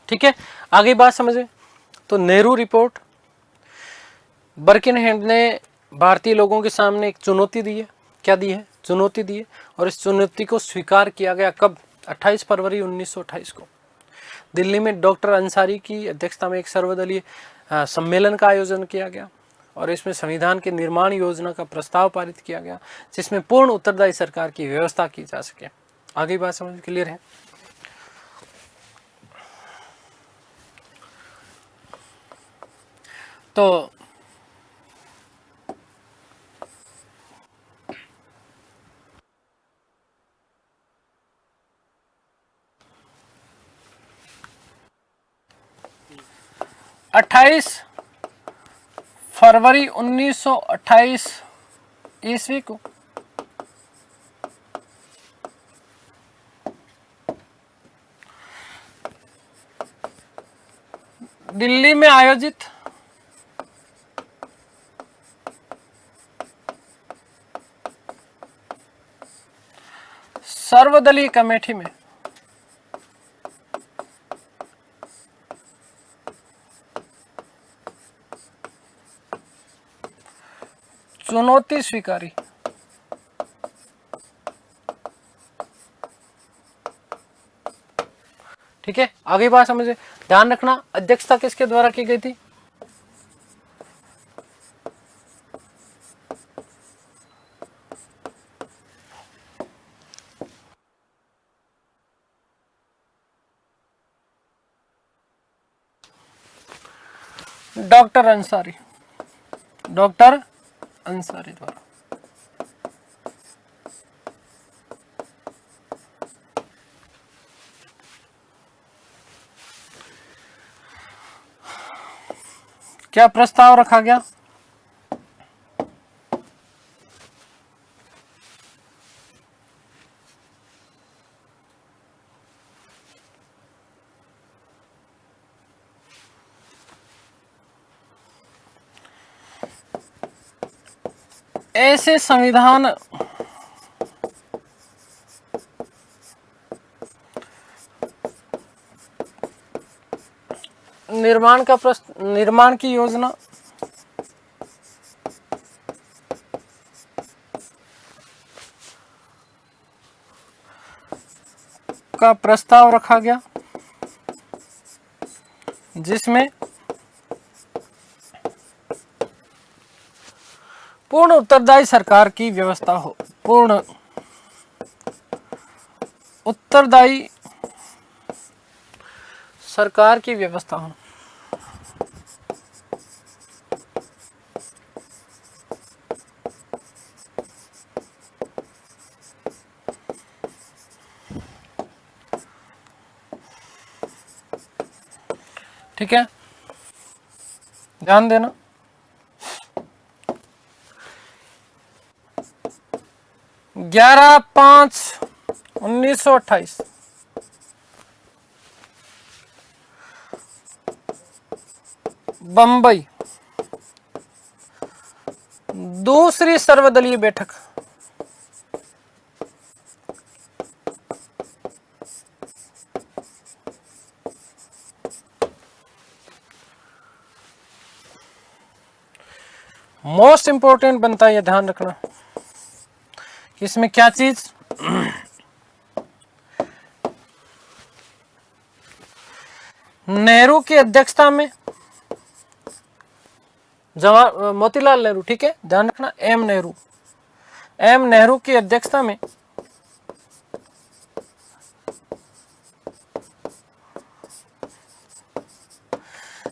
ठीक है, आगे बात समझे। तो नेहरू रिपोर्ट, बर्किनहेड ने भारतीय लोगों के सामने एक चुनौती दी है। क्या दी है? चुनौती दी है। और इस चुनौती को स्वीकार किया गया कब? 28 फरवरी 1928 को दिल्ली में डॉक्टर अंसारी की अध्यक्षता में एक सर्वदलीय सम्मेलन का आयोजन किया गया। और इसमें संविधान के निर्माण योजना का प्रस्ताव पारित किया गया, जिसमें पूर्ण उत्तरदायी सरकार की व्यवस्था की जा सके। आगे बात समझ क्लियर है? तो अट्ठाईस फरवरी 1928 ईस्वी को दिल्ली में आयोजित सर्वदलीय कमेटी में चुनौती स्वीकारी। ठीक है, आगे बात समझे। ध्यान रखना, अध्यक्षता किसके द्वारा की गई थी? डॉक्टर अंसारी। डॉक्टर अंसारी द्वारा। क्या प्रस्ताव रखा गया? ऐसे संविधान निर्माण की योजना का प्रस्ताव रखा गया, जिसमें पूर्ण उत्तरदायी सरकार की व्यवस्था हो। पूर्ण उत्तरदायी सरकार की व्यवस्था हो। ठीक है, ध्यान देना। ग्यारह 5/1928 बंबई, दूसरी सर्वदलीय बैठक। मोस्ट इंपॉर्टेंट बनता है, ये ध्यान रखना कि इसमें क्या चीज, नेहरू की अध्यक्षता में मोतीलाल नेहरू, ठीक है, ध्यान रखना, एम नेहरू की अध्यक्षता में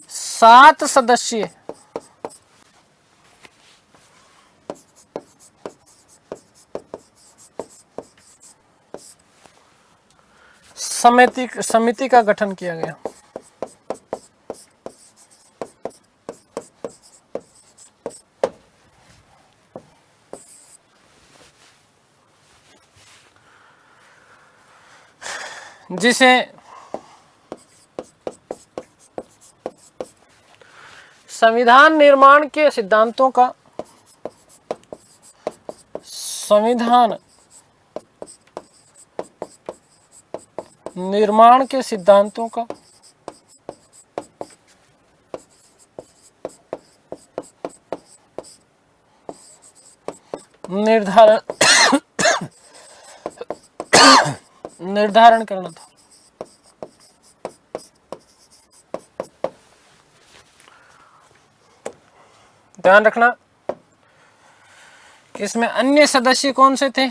सात सदस्यीय समिति का गठन किया गया। जिसे संविधान निर्माण के सिद्धांतों का निर्धारण करना था। ध्यान रखना, इसमें अन्य सदस्य कौन से थे?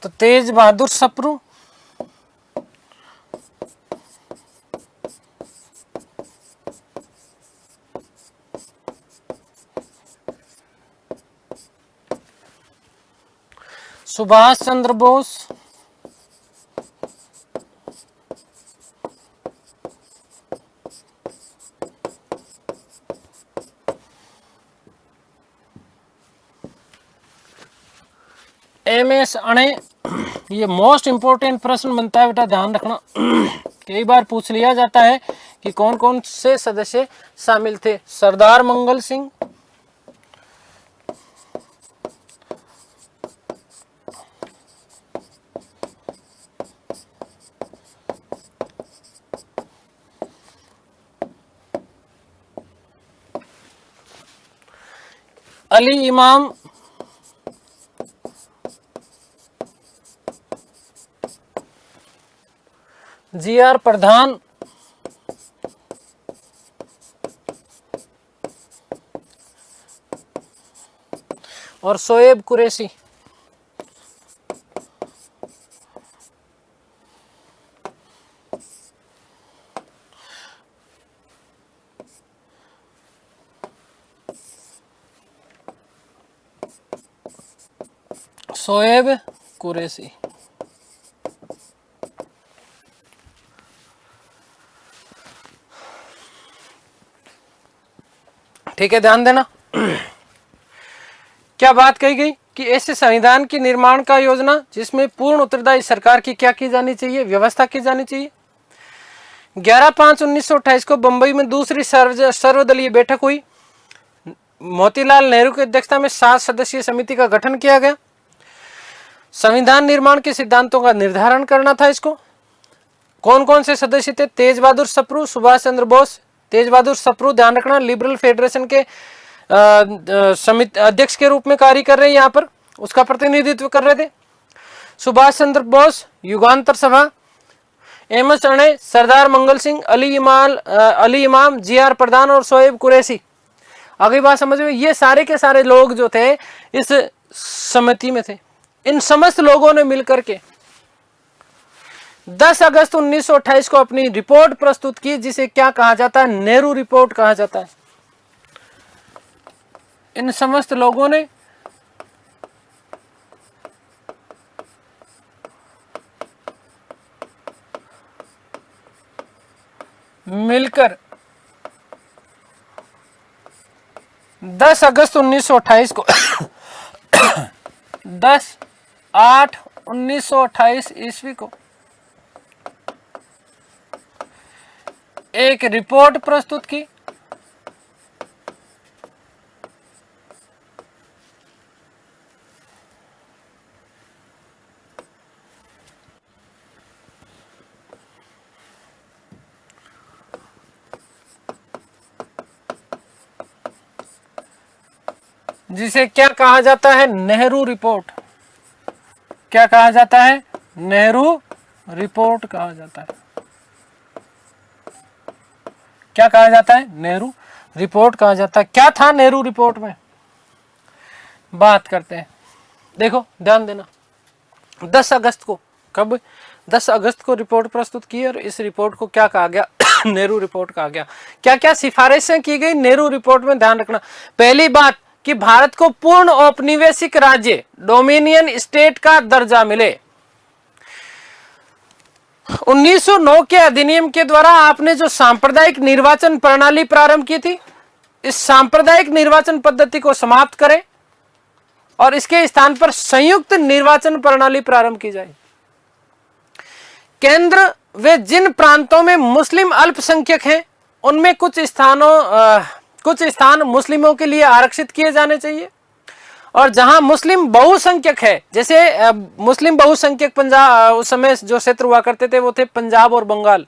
तो तेज बहादुर सप्रू, सुभाष चंद्र बोस, MS अणे। ये मोस्ट इंपोर्टेंट प्रश्न बनता है बेटा, ध्यान रखना। कई बार पूछ लिया जाता है कि कौन कौन से सदस्य शामिल थे। सरदार मंगल सिंह, अली इमाम, GR प्रधान, और शोएब कुरैशी। शोएब कुरैशी। ठीक है, ध्यान देना। क्या बात कही गई कि ऐसे संविधान के निर्माण का योजना जिसमें पूर्ण उत्तरदायी सरकार की क्या की जानी चाहिए, व्यवस्था की जानी चाहिए। 11/5/1928 को बंबई में दूसरी सर्वदलीय बैठक हुई। मोतीलाल नेहरू की अध्यक्षता में 7 सदस्यीय समिति का गठन किया गया। संविधान निर्माण के सिद्धांतों का निर्धारण करना था इसको। कौन कौन से सदस्य थे? तेज बहादुर सप्रू, सुभाष चंद्र बोस। तेज बहादुर सप्रू, ध्यान रखना, लिबरल फेडरेशन के समिति अध्यक्ष के रूप में कार्य कर रहे हैं, यहाँ पर उसका प्रतिनिधित्व कर रहे थे। सुभाष चंद्र बोस, युगांतर सभा। एमएस अणे, सरदार मंगल सिंह, अली इमाम, जीआर प्रधान और शोएब कुरैशी। आगे बात समझ में, ये सारे के सारे लोग जो थे इस समिति में थे। इन समस्त लोगों ने मिलकर के 10 अगस्त 1928 को अपनी रिपोर्ट प्रस्तुत की, जिसे क्या कहा जाता है? नेहरू रिपोर्ट कहा जाता है। इन समस्त लोगों ने मिलकर 10 अगस्त 1928 को 10/8/1928 ईस्वी को एक रिपोर्ट प्रस्तुत की। जिसे क्या कहा जाता है? नेहरू रिपोर्ट। क्या कहा जाता है? नेहरू रिपोर्ट कहा जाता है। क्या कहा जाता है? नेहरू रिपोर्ट कहा जाता है। क्या था नेहरू रिपोर्ट में? बात करते हैं। देखो, ध्यान देना। 10 अगस्त को, कब? 10 अगस्त को रिपोर्ट प्रस्तुत की और इस रिपोर्ट को क्या कहा गया? नेहरू रिपोर्ट कहा गया। क्या क्या सिफारिशें की गई नेहरू रिपोर्ट में? ध्यान रखना। पहली बात कि भारत को पूर्ण औपनिवेशिक राज्य, डोमिनियन स्टेट का दर्जा मिले। 1909 के अधिनियम के द्वारा आपने जो सांप्रदायिक निर्वाचन प्रणाली प्रारंभ की थी, इस सांप्रदायिक निर्वाचन पद्धति को समाप्त करें और इसके स्थान पर संयुक्त निर्वाचन प्रणाली प्रारंभ की जाए। केंद्र व जिन प्रांतों में मुस्लिम अल्पसंख्यक हैं, उनमें कुछ स्थान मुस्लिमों के लिए आरक्षित किए जाने चाहिए, और जहां मुस्लिम बहुसंख्यक है, जैसे मुस्लिम बहुसंख्यक पंजाब, उस समय जो क्षेत्र हुआ करते थे वो थे पंजाब और बंगाल,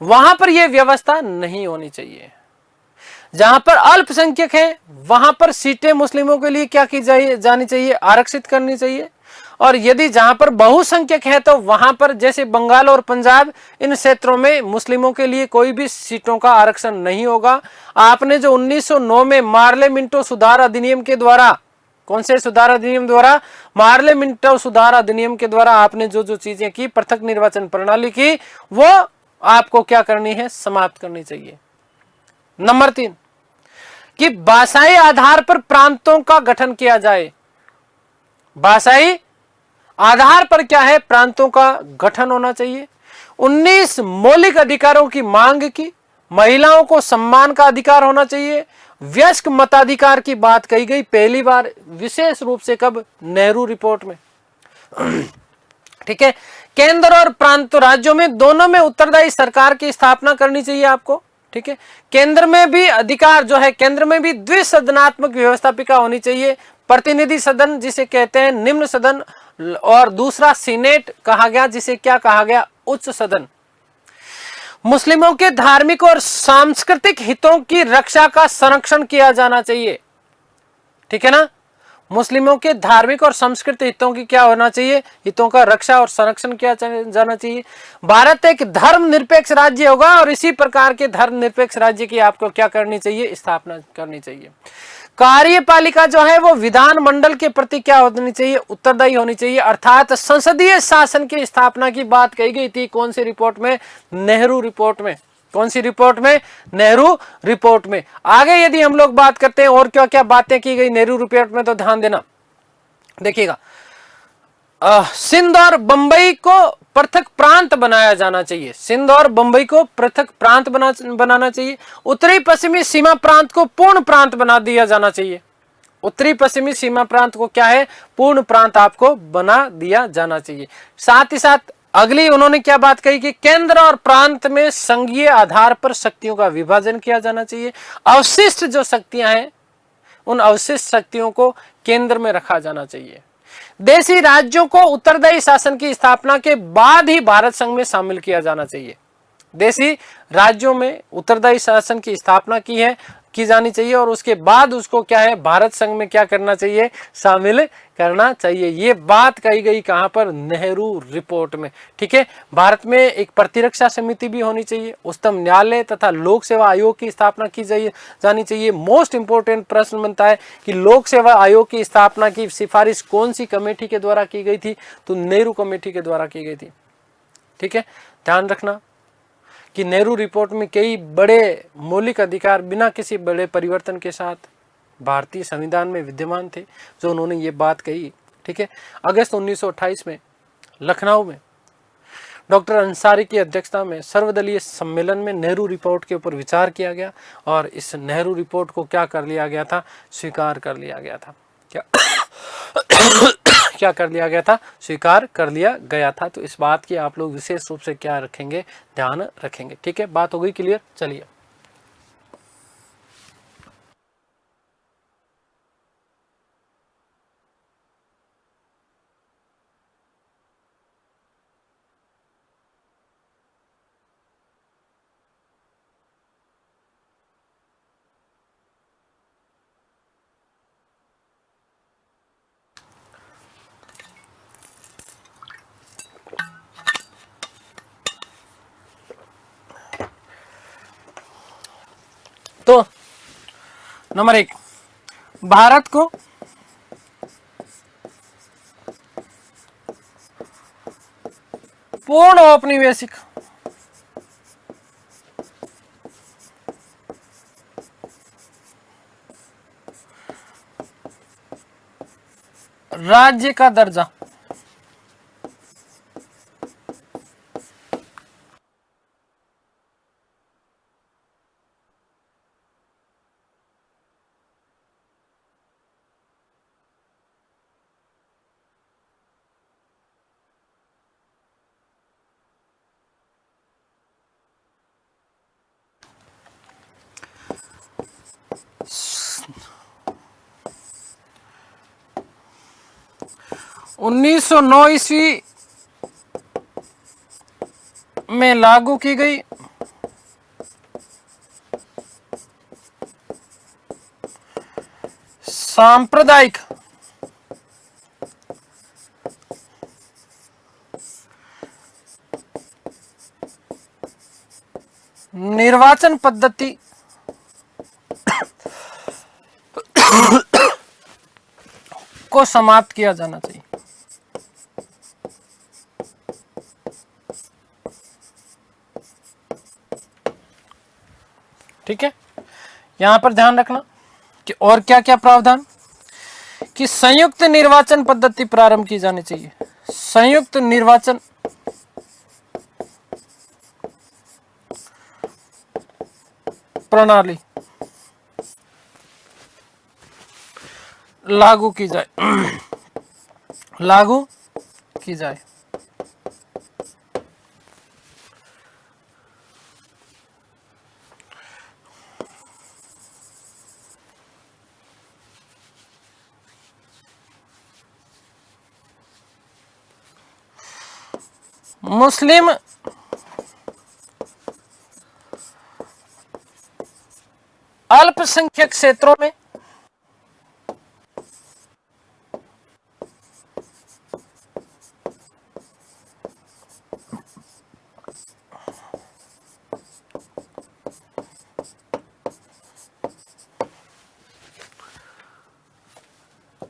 वहां पर यह व्यवस्था नहीं होनी चाहिए। जहां पर अल्पसंख्यक है वहां पर सीटें मुस्लिमों के लिए क्या की जानी चाहिए? आरक्षित करनी चाहिए। और यदि जहां पर बहुसंख्यक है तो वहां पर, जैसे बंगाल और पंजाब, इन क्षेत्रों में मुस्लिमों के लिए कोई भी सीटों का आरक्षण नहीं होगा। आपने जो 1909 में मार्ले मिंटो सुधार अधिनियम के द्वारा, कौन से सुधार अधिनियम द्वारा? मार्ले मिंटो सुधार अधिनियम के द्वारा आपने जो जो चीजें की, पृथक निर्वाचन प्रणाली की, वो आपको क्या करनी है? समाप्त करनी चाहिए। नंबर 3 कि भाषाई आधार पर प्रांतों का गठन किया जाए। भाषाई आधार पर क्या है? प्रांतों का गठन होना चाहिए। 19 मौलिक अधिकारों की मांग की। महिलाओं को सम्मान का अधिकार होना चाहिए। वयस्क मताधिकार की बात कही गई पहली बार विशेष रूप से, कब? नेहरू रिपोर्ट में। ठीक है। केंद्र और प्रांत राज्यों में दोनों में उत्तरदायी सरकार की स्थापना करनी चाहिए आपको। ठीक है। केंद्र में भी अधिकार जो है, केंद्र में भी द्विसदनात्मक व्यवस्थापिका होनी चाहिए। प्रतिनिधि सदन जिसे कहते हैं निम्न सदन, और दूसरा सीनेट कहा गया, जिसे क्या कहा गया? उच्च सदन। मुस्लिमों के धार्मिक और सांस्कृतिक हितों की रक्षा का संरक्षण किया जाना चाहिए। ठीक है ना? मुस्लिमों के धार्मिक और सांस्कृतिक हितों की क्या होना चाहिए? हितों का रक्षा और संरक्षण किया जाना चाहिए। भारत एक धर्मनिरपेक्ष राज्य होगा और इसी प्रकार के धर्मनिरपेक्ष राज्य की आपको क्या करनी चाहिए? स्थापना करनी चाहिए। कार्यपालिका जो है वो विधान मंडल के प्रति क्या होनी चाहिए? उत्तरदायी होनी चाहिए। अर्थात संसदीय शासन की स्थापना की बात कही गई थी। कौन सी रिपोर्ट में? नेहरू रिपोर्ट में। कौन सी रिपोर्ट में? नेहरू रिपोर्ट में। आगे यदि हम लोग बात करते हैं और क्या क्या बातें की गई नेहरू रिपोर्ट में, तो ध्यान देना, देखिएगा, सिंध और बंबई को पृथक प्रांत बनाया जाना चाहिए। सिंध और बंबई को पृथक प्रांत बनाना चाहिए। उत्तरी पश्चिमी सीमा प्रांत को पूर्ण प्रांत बना दिया जाना चाहिए। उत्तरी पश्चिमी सीमा प्रांत को क्या है? पूर्ण प्रांत आपको बना दिया जाना चाहिए। साथ ही साथ अगली उन्होंने क्या बात कही कि केंद्र और प्रांत में संघीय आधार पर शक्तियों का विभाजन किया जाना चाहिए। अवशिष्ट जो शक्तियां हैं उन अवशिष्ट शक्तियों को केंद्र में रखा जाना चाहिए। देशी राज्यों को उत्तरदायी शासन की स्थापना के बाद ही भारत संघ में शामिल किया जाना चाहिए। देशी राज्यों में उत्तरदायी शासन की स्थापना की जानी चाहिए और उसके बाद उसको क्या है? भारत संघ में क्या करना चाहिए? शामिल करना चाहिए। ये बात कही गई कहां पर? नेहरू रिपोर्ट में। ठीक है, भारत में एक प्रतिरक्षा समिति भी होनी चाहिए। उच्चतम न्यायालय तथा लोक सेवा आयोग की स्थापना की जानी चाहिए। मोस्ट इंपोर्टेंट प्रश्न बनता है कि लोक सेवा आयोग की स्थापना की सिफारिश कौन सी कमेटी के द्वारा की गई थी? तो नेहरू कमेटी के द्वारा की गई थी। ठीक है, ध्यान रखना कि नेहरू रिपोर्ट में कई बड़े मौलिक अधिकार बिना किसी बड़े परिवर्तन के साथ भारतीय संविधान में विद्यमान थे, जो उन्होंने ये बात कही। ठीक है, अगस्त 1928 में लखनऊ में डॉक्टर अंसारी की अध्यक्षता में सर्वदलीय सम्मेलन में नेहरू रिपोर्ट के ऊपर विचार किया गया और इस नेहरू रिपोर्ट को क्या कर लिया गया था? स्वीकार कर लिया गया था। क्या क्या कर लिया गया था? स्वीकार कर लिया गया था। तो इस बात की आप लोग विशेष रूप से क्या रखेंगे? ध्यान रखेंगे। ठीक है, बात हो गई क्लियर? चलिए, तो नंबर 1, भारत को पूर्ण औपनिवेशिक राज्य का दर्जा उन्नीस सौ 9 ईस्वी में लागू की गई। सांप्रदायिक निर्वाचन पद्धति को समाप्त किया जाना चाहिए। ठीक है, यहां पर ध्यान रखना कि और क्या क्या प्रावधान, कि संयुक्त निर्वाचन पद्धति प्रारंभ की जानी चाहिए। संयुक्त निर्वाचन प्रणाली लागू की जाए लागू की जाए। मुस्लिम अल्पसंख्यक क्षेत्रों में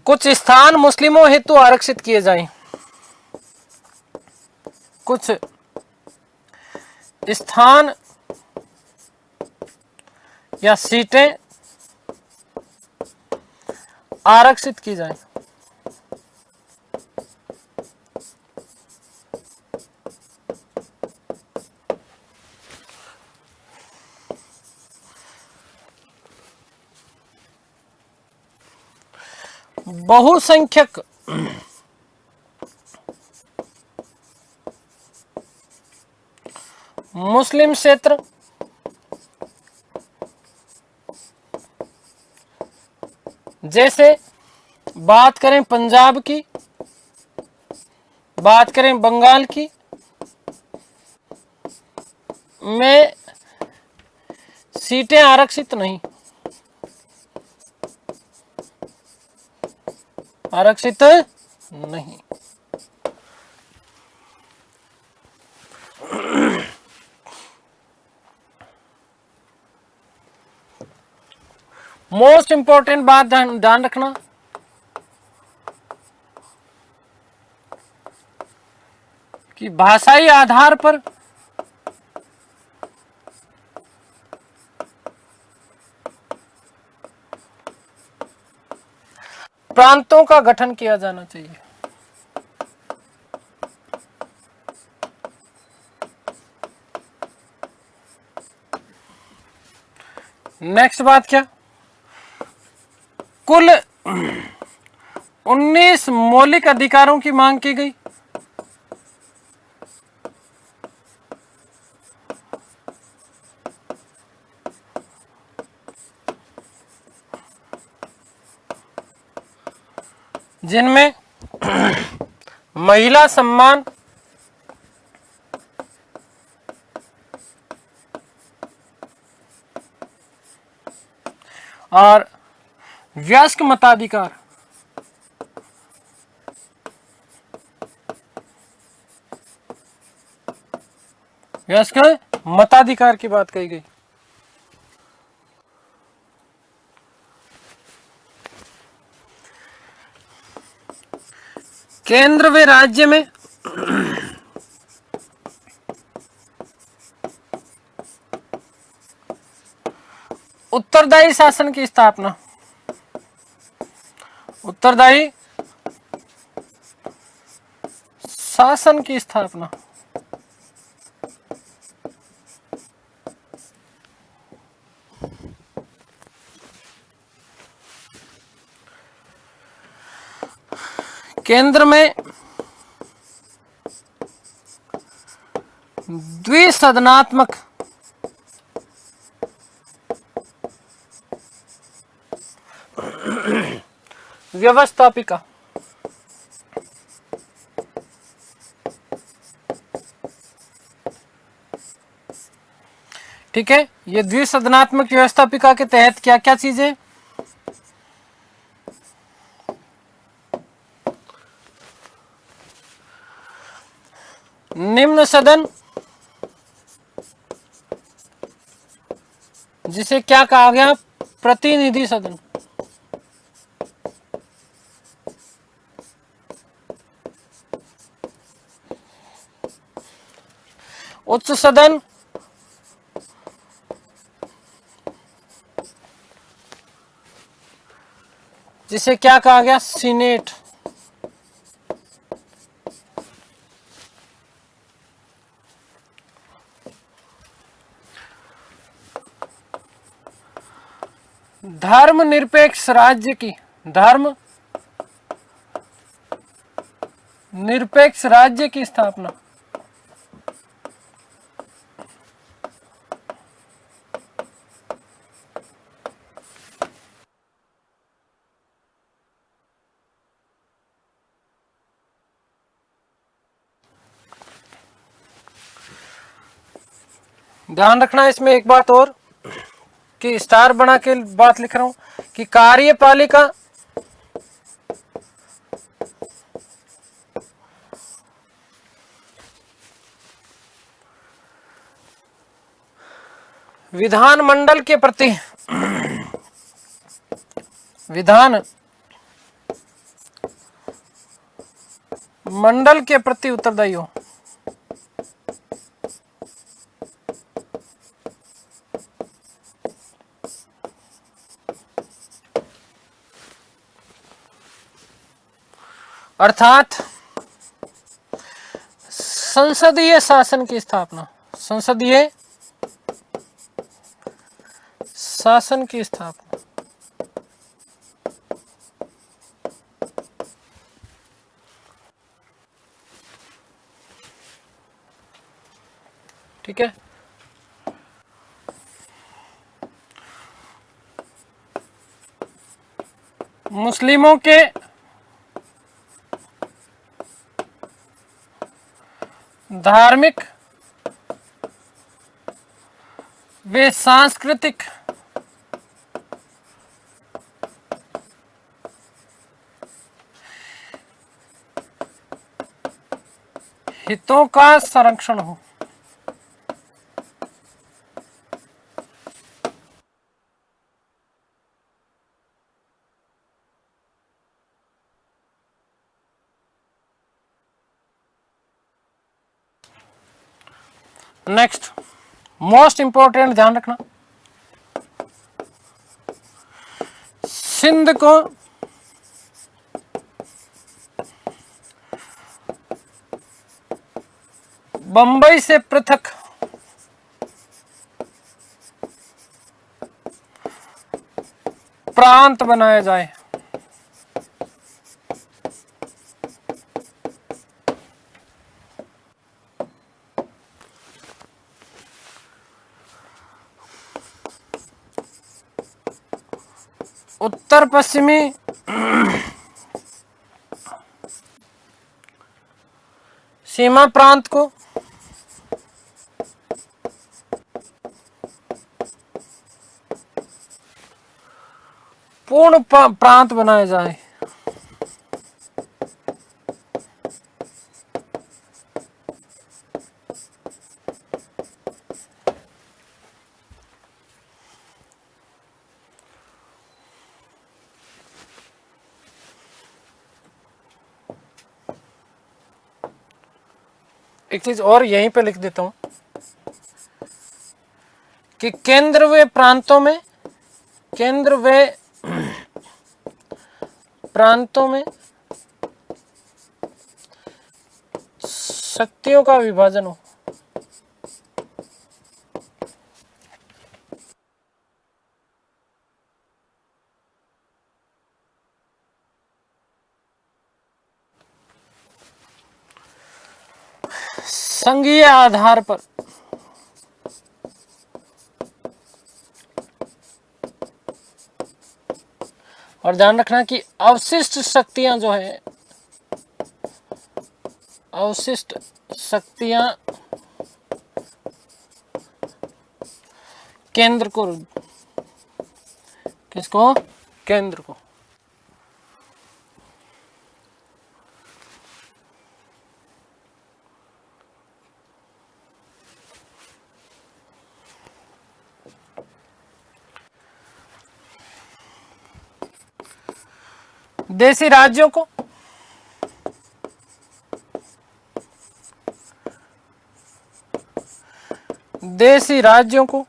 कुछ स्थान मुस्लिमों हेतु आरक्षित किए जाएं। कुछ स्थान या सीटें आरक्षित की जाए। बहुसंख्यक मुस्लिम क्षेत्र जैसे बात करें पंजाब की, बात करें बंगाल की, में सीटें आरक्षित नहीं, आरक्षित नहीं। मोस्ट इंपॉर्टेंट बात ध्यान रखना, कि भाषाई आधार पर प्रांतों का गठन किया जाना चाहिए। नेक्स्ट बात क्या, कुल 19 मौलिक अधिकारों की मांग की गई। जिनमें महिला सम्मान, और वयस्क मताधिकार, वयस्क मताधिकार की बात कही गई। केंद्र व राज्य में उत्तरदायी शासन की स्थापना, उत्तरदायी शासन की स्थापना। केंद्र में द्विसदनात्मक व्यवस्थापिका, ठीक है। ये द्विसदनात्मक व्यवस्थापिका के तहत क्या क्या चीजें, निम्न सदन, जिसे क्या कहा गया, प्रतिनिधि सदन, उच्च सदन, जिसे क्या कहा गया, सीनेट, धर्मनिरपेक्ष राज्य की, धर्म निरपेक्ष राज्य की स्थापना, ध्यान रखना इसमें एक बात और, कि स्टार बना के बात लिख रहा हूं, कि कार्यपालिका विधानमंडल के प्रति, विधान मंडल के प्रति उत्तरदायी हो। अर्थात संसदीय शासन की स्थापना, संसदीय शासन की स्थापना। ठीक है, मुस्लिमों के धार्मिक व सांस्कृतिक हितों का संरक्षण हो। नेक्स्ट मोस्ट इंपॉर्टेंट, ध्यान रखना, सिंध को बंबई से पृथक प्रांत बनाया जाए। उत्तर पश्चिमी सीमा प्रांत को पूर्ण प्रांत बनाया जाए। एक चीज और यहीं पे लिख देता हूं कि केंद्र व प्रांतों में, केंद्र व प्रांतों में शक्तियों का विभाजन हो। संघीय आधार पर और ध्यान रखना कि अवशिष्ट शक्तियां जो है, अवशिष्ट शक्तियां केंद्र को, किसको? केंद्र को। देशी राज्यों को देशी राज्यों को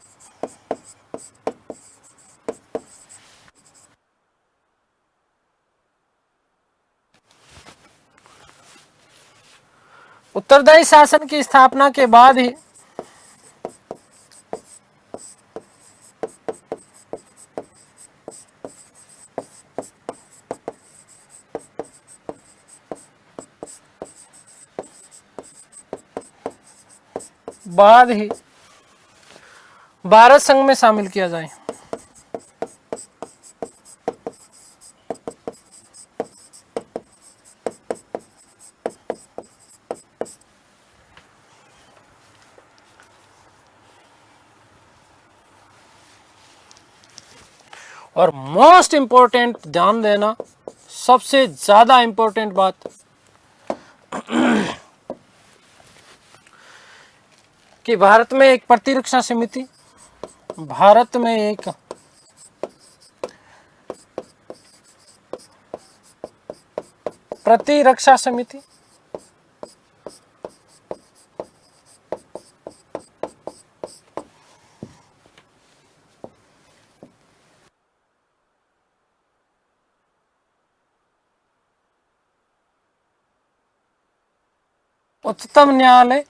उत्तरदायी शासन की स्थापना के बाद ही भारत संघ में शामिल किया जाए। और मोस्ट इंपॉर्टेंट, ध्यान देना, सबसे ज्यादा इंपॉर्टेंट बात कि भारत में एक प्रतिरक्षा समिति, भारत में एक प्रतिरक्षा समिति उच्चतम न्यायालय,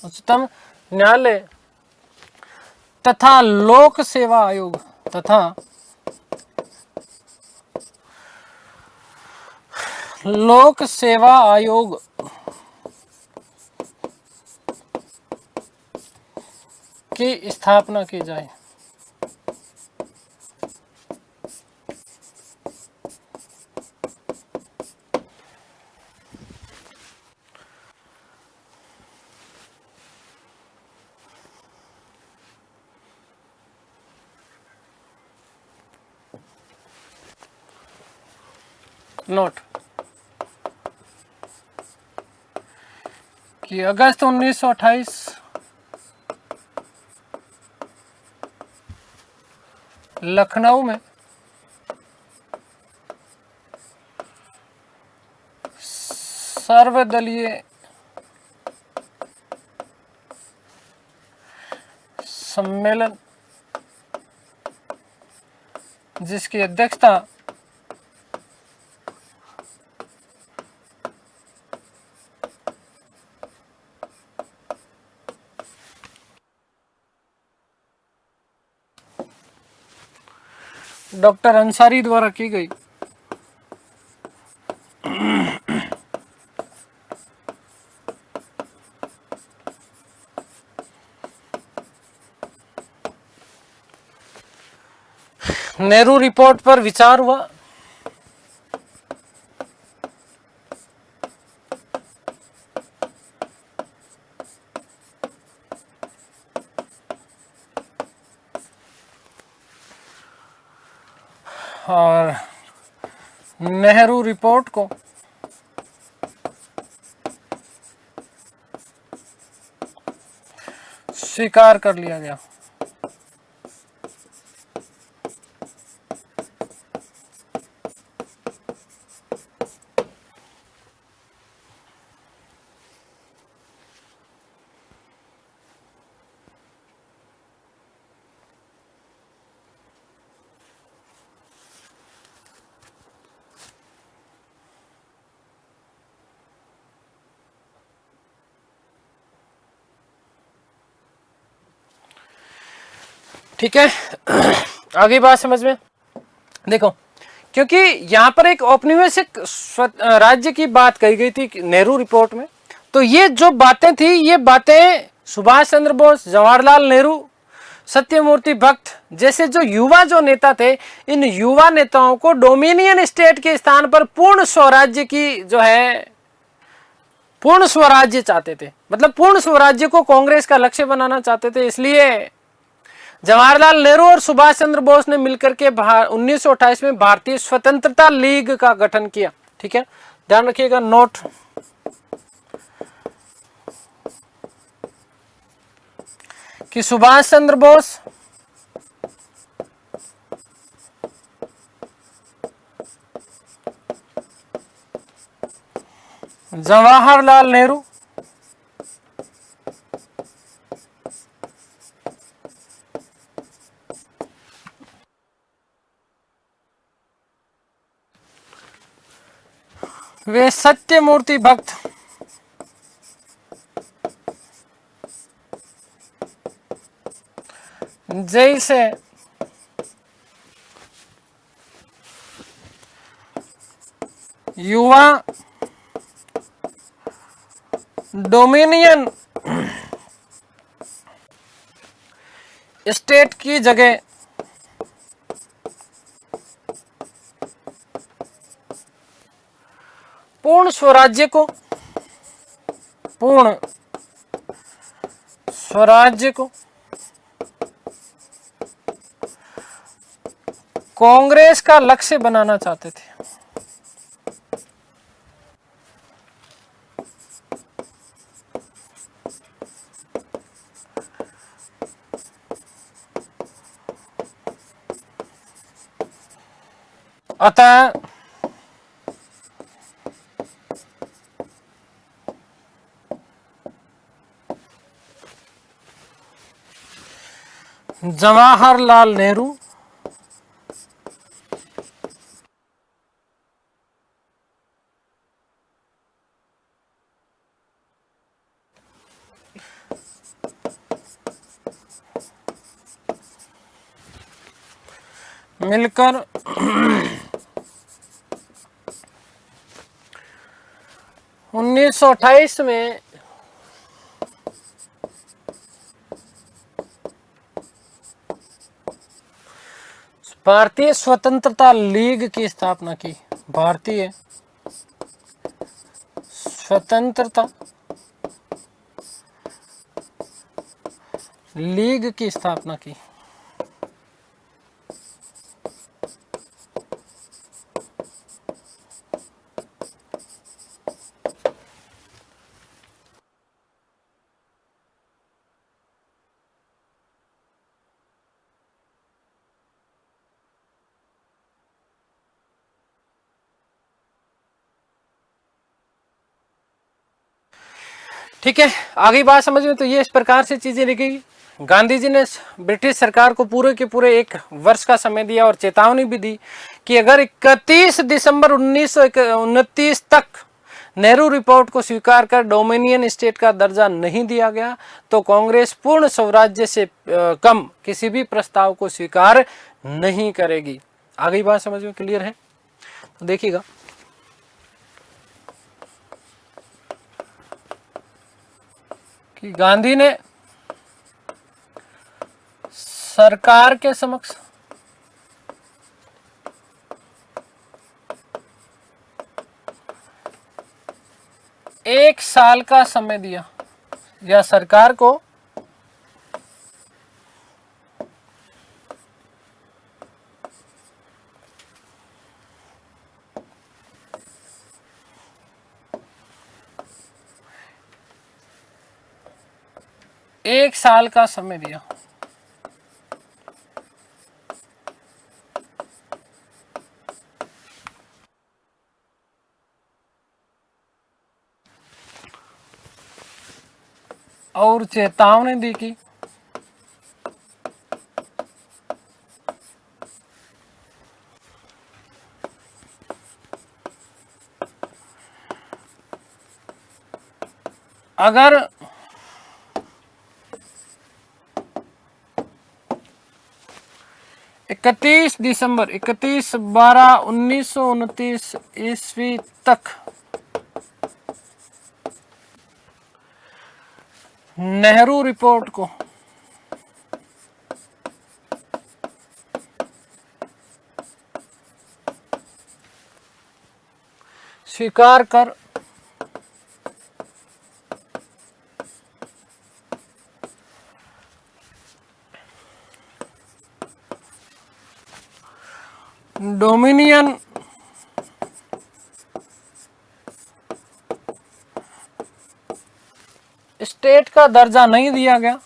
उच्चतम न्यायालय तथा लोक सेवा आयोग, तथा लोक सेवा आयोग की स्थापना की जाए। नोट कि अगस्त 1928 लखनऊ में सर्वदलीय सम्मेलन जिसकी अध्यक्षता डॉक्टर अंसारी द्वारा की गई। नेहरू रिपोर्ट पर विचार हुआ। और नेहरू रिपोर्ट को स्वीकार कर लिया गया। ठीक है, आगे बात समझ में देखो, क्योंकि यहाँ पर एक औपनिवेशिक राज्य की बात कही गई थी नेहरू रिपोर्ट में, तो ये जो बातें थी, ये बातें सुभाष चंद्र बोस, जवाहरलाल नेहरू, सत्यमूर्ति भक्त जैसे जो युवा जो नेता थे, इन युवा नेताओं को डोमिनियन स्टेट के स्थान पर पूर्ण स्वराज्य की जो है, पूर्ण स्वराज्य चाहते थे, मतलब पूर्ण स्वराज्य को कांग्रेस का लक्ष्य बनाना चाहते थे। इसलिए जवाहरलाल नेहरू और सुभाष चंद्र बोस ने मिलकर के 1928 में भारतीय स्वतंत्रता लीग का गठन किया। ठीक है, ध्यान रखिएगा। नोट कि सुभाष चंद्र बोस, जवाहरलाल नेहरू वे सत्यमूर्ति भक्त जैसे युवा डोमिनियन स्टेट की जगह पूर्ण स्वराज्य को कांग्रेस का लक्ष्य बनाना चाहते थे। अतः जवाहरलाल नेहरू मिलकर 1928 में भारतीय स्वतंत्रता लीग की स्थापना की। भारतीय स्वतंत्रता लीग की स्थापना की। ठीक है, आगे बात समझ में। तो ये इस प्रकार से चीजें लिखी। गांधी जी ने ब्रिटिश सरकार को पूरे के पूरे 1 वर्ष का समय दिया और चेतावनी भी दी कि अगर 31 दिसंबर 1929 तक नेहरू रिपोर्ट को स्वीकार कर डोमिनियन स्टेट का दर्जा नहीं दिया गया तो कांग्रेस पूर्ण स्वराज्य से कम किसी भी प्रस्ताव को स्वीकार नहीं करेगी। आगे बात समझ में क्लियर है? तो देखिएगा, कि गांधी ने सरकार के समक्ष एक साल का समय दिया, या सरकार को एक साल का समय दिया। और चेतावनी दी कि अगर 31/12/1929 ईस्वी तक नेहरू रिपोर्ट को स्वीकार कर डोमिनियन स्टेट का दर्जा नहीं दिया गया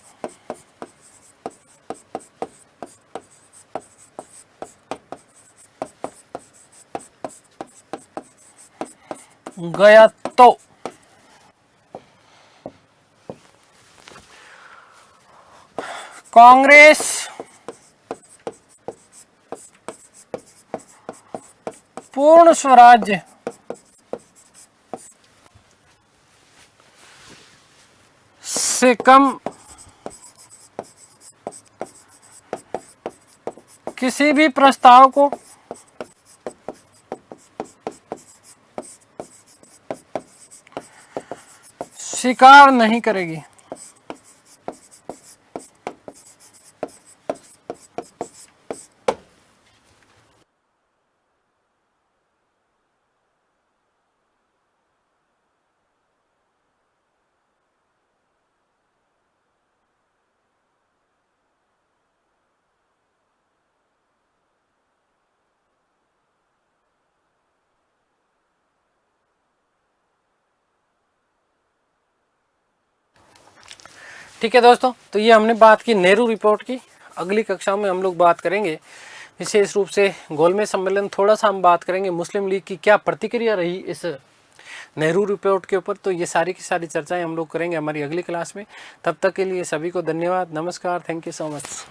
तो कांग्रेस पूर्ण स्वराज्य से कम किसी भी प्रस्ताव को स्वीकार नहीं करेगी। ठीक है दोस्तों, तो ये हमने बात की नेहरू रिपोर्ट की। अगली कक्षा में हम लोग बात करेंगे विशेष रूप से गोलमेज सम्मेलन। थोड़ा सा हम बात करेंगे मुस्लिम लीग की क्या प्रतिक्रिया रही इस नेहरू रिपोर्ट के ऊपर। तो ये सारी की सारी चर्चाएं हम लोग करेंगे हमारी अगली क्लास में। तब तक के लिए सभी को धन्यवाद, नमस्कार, थैंक यू सो मच।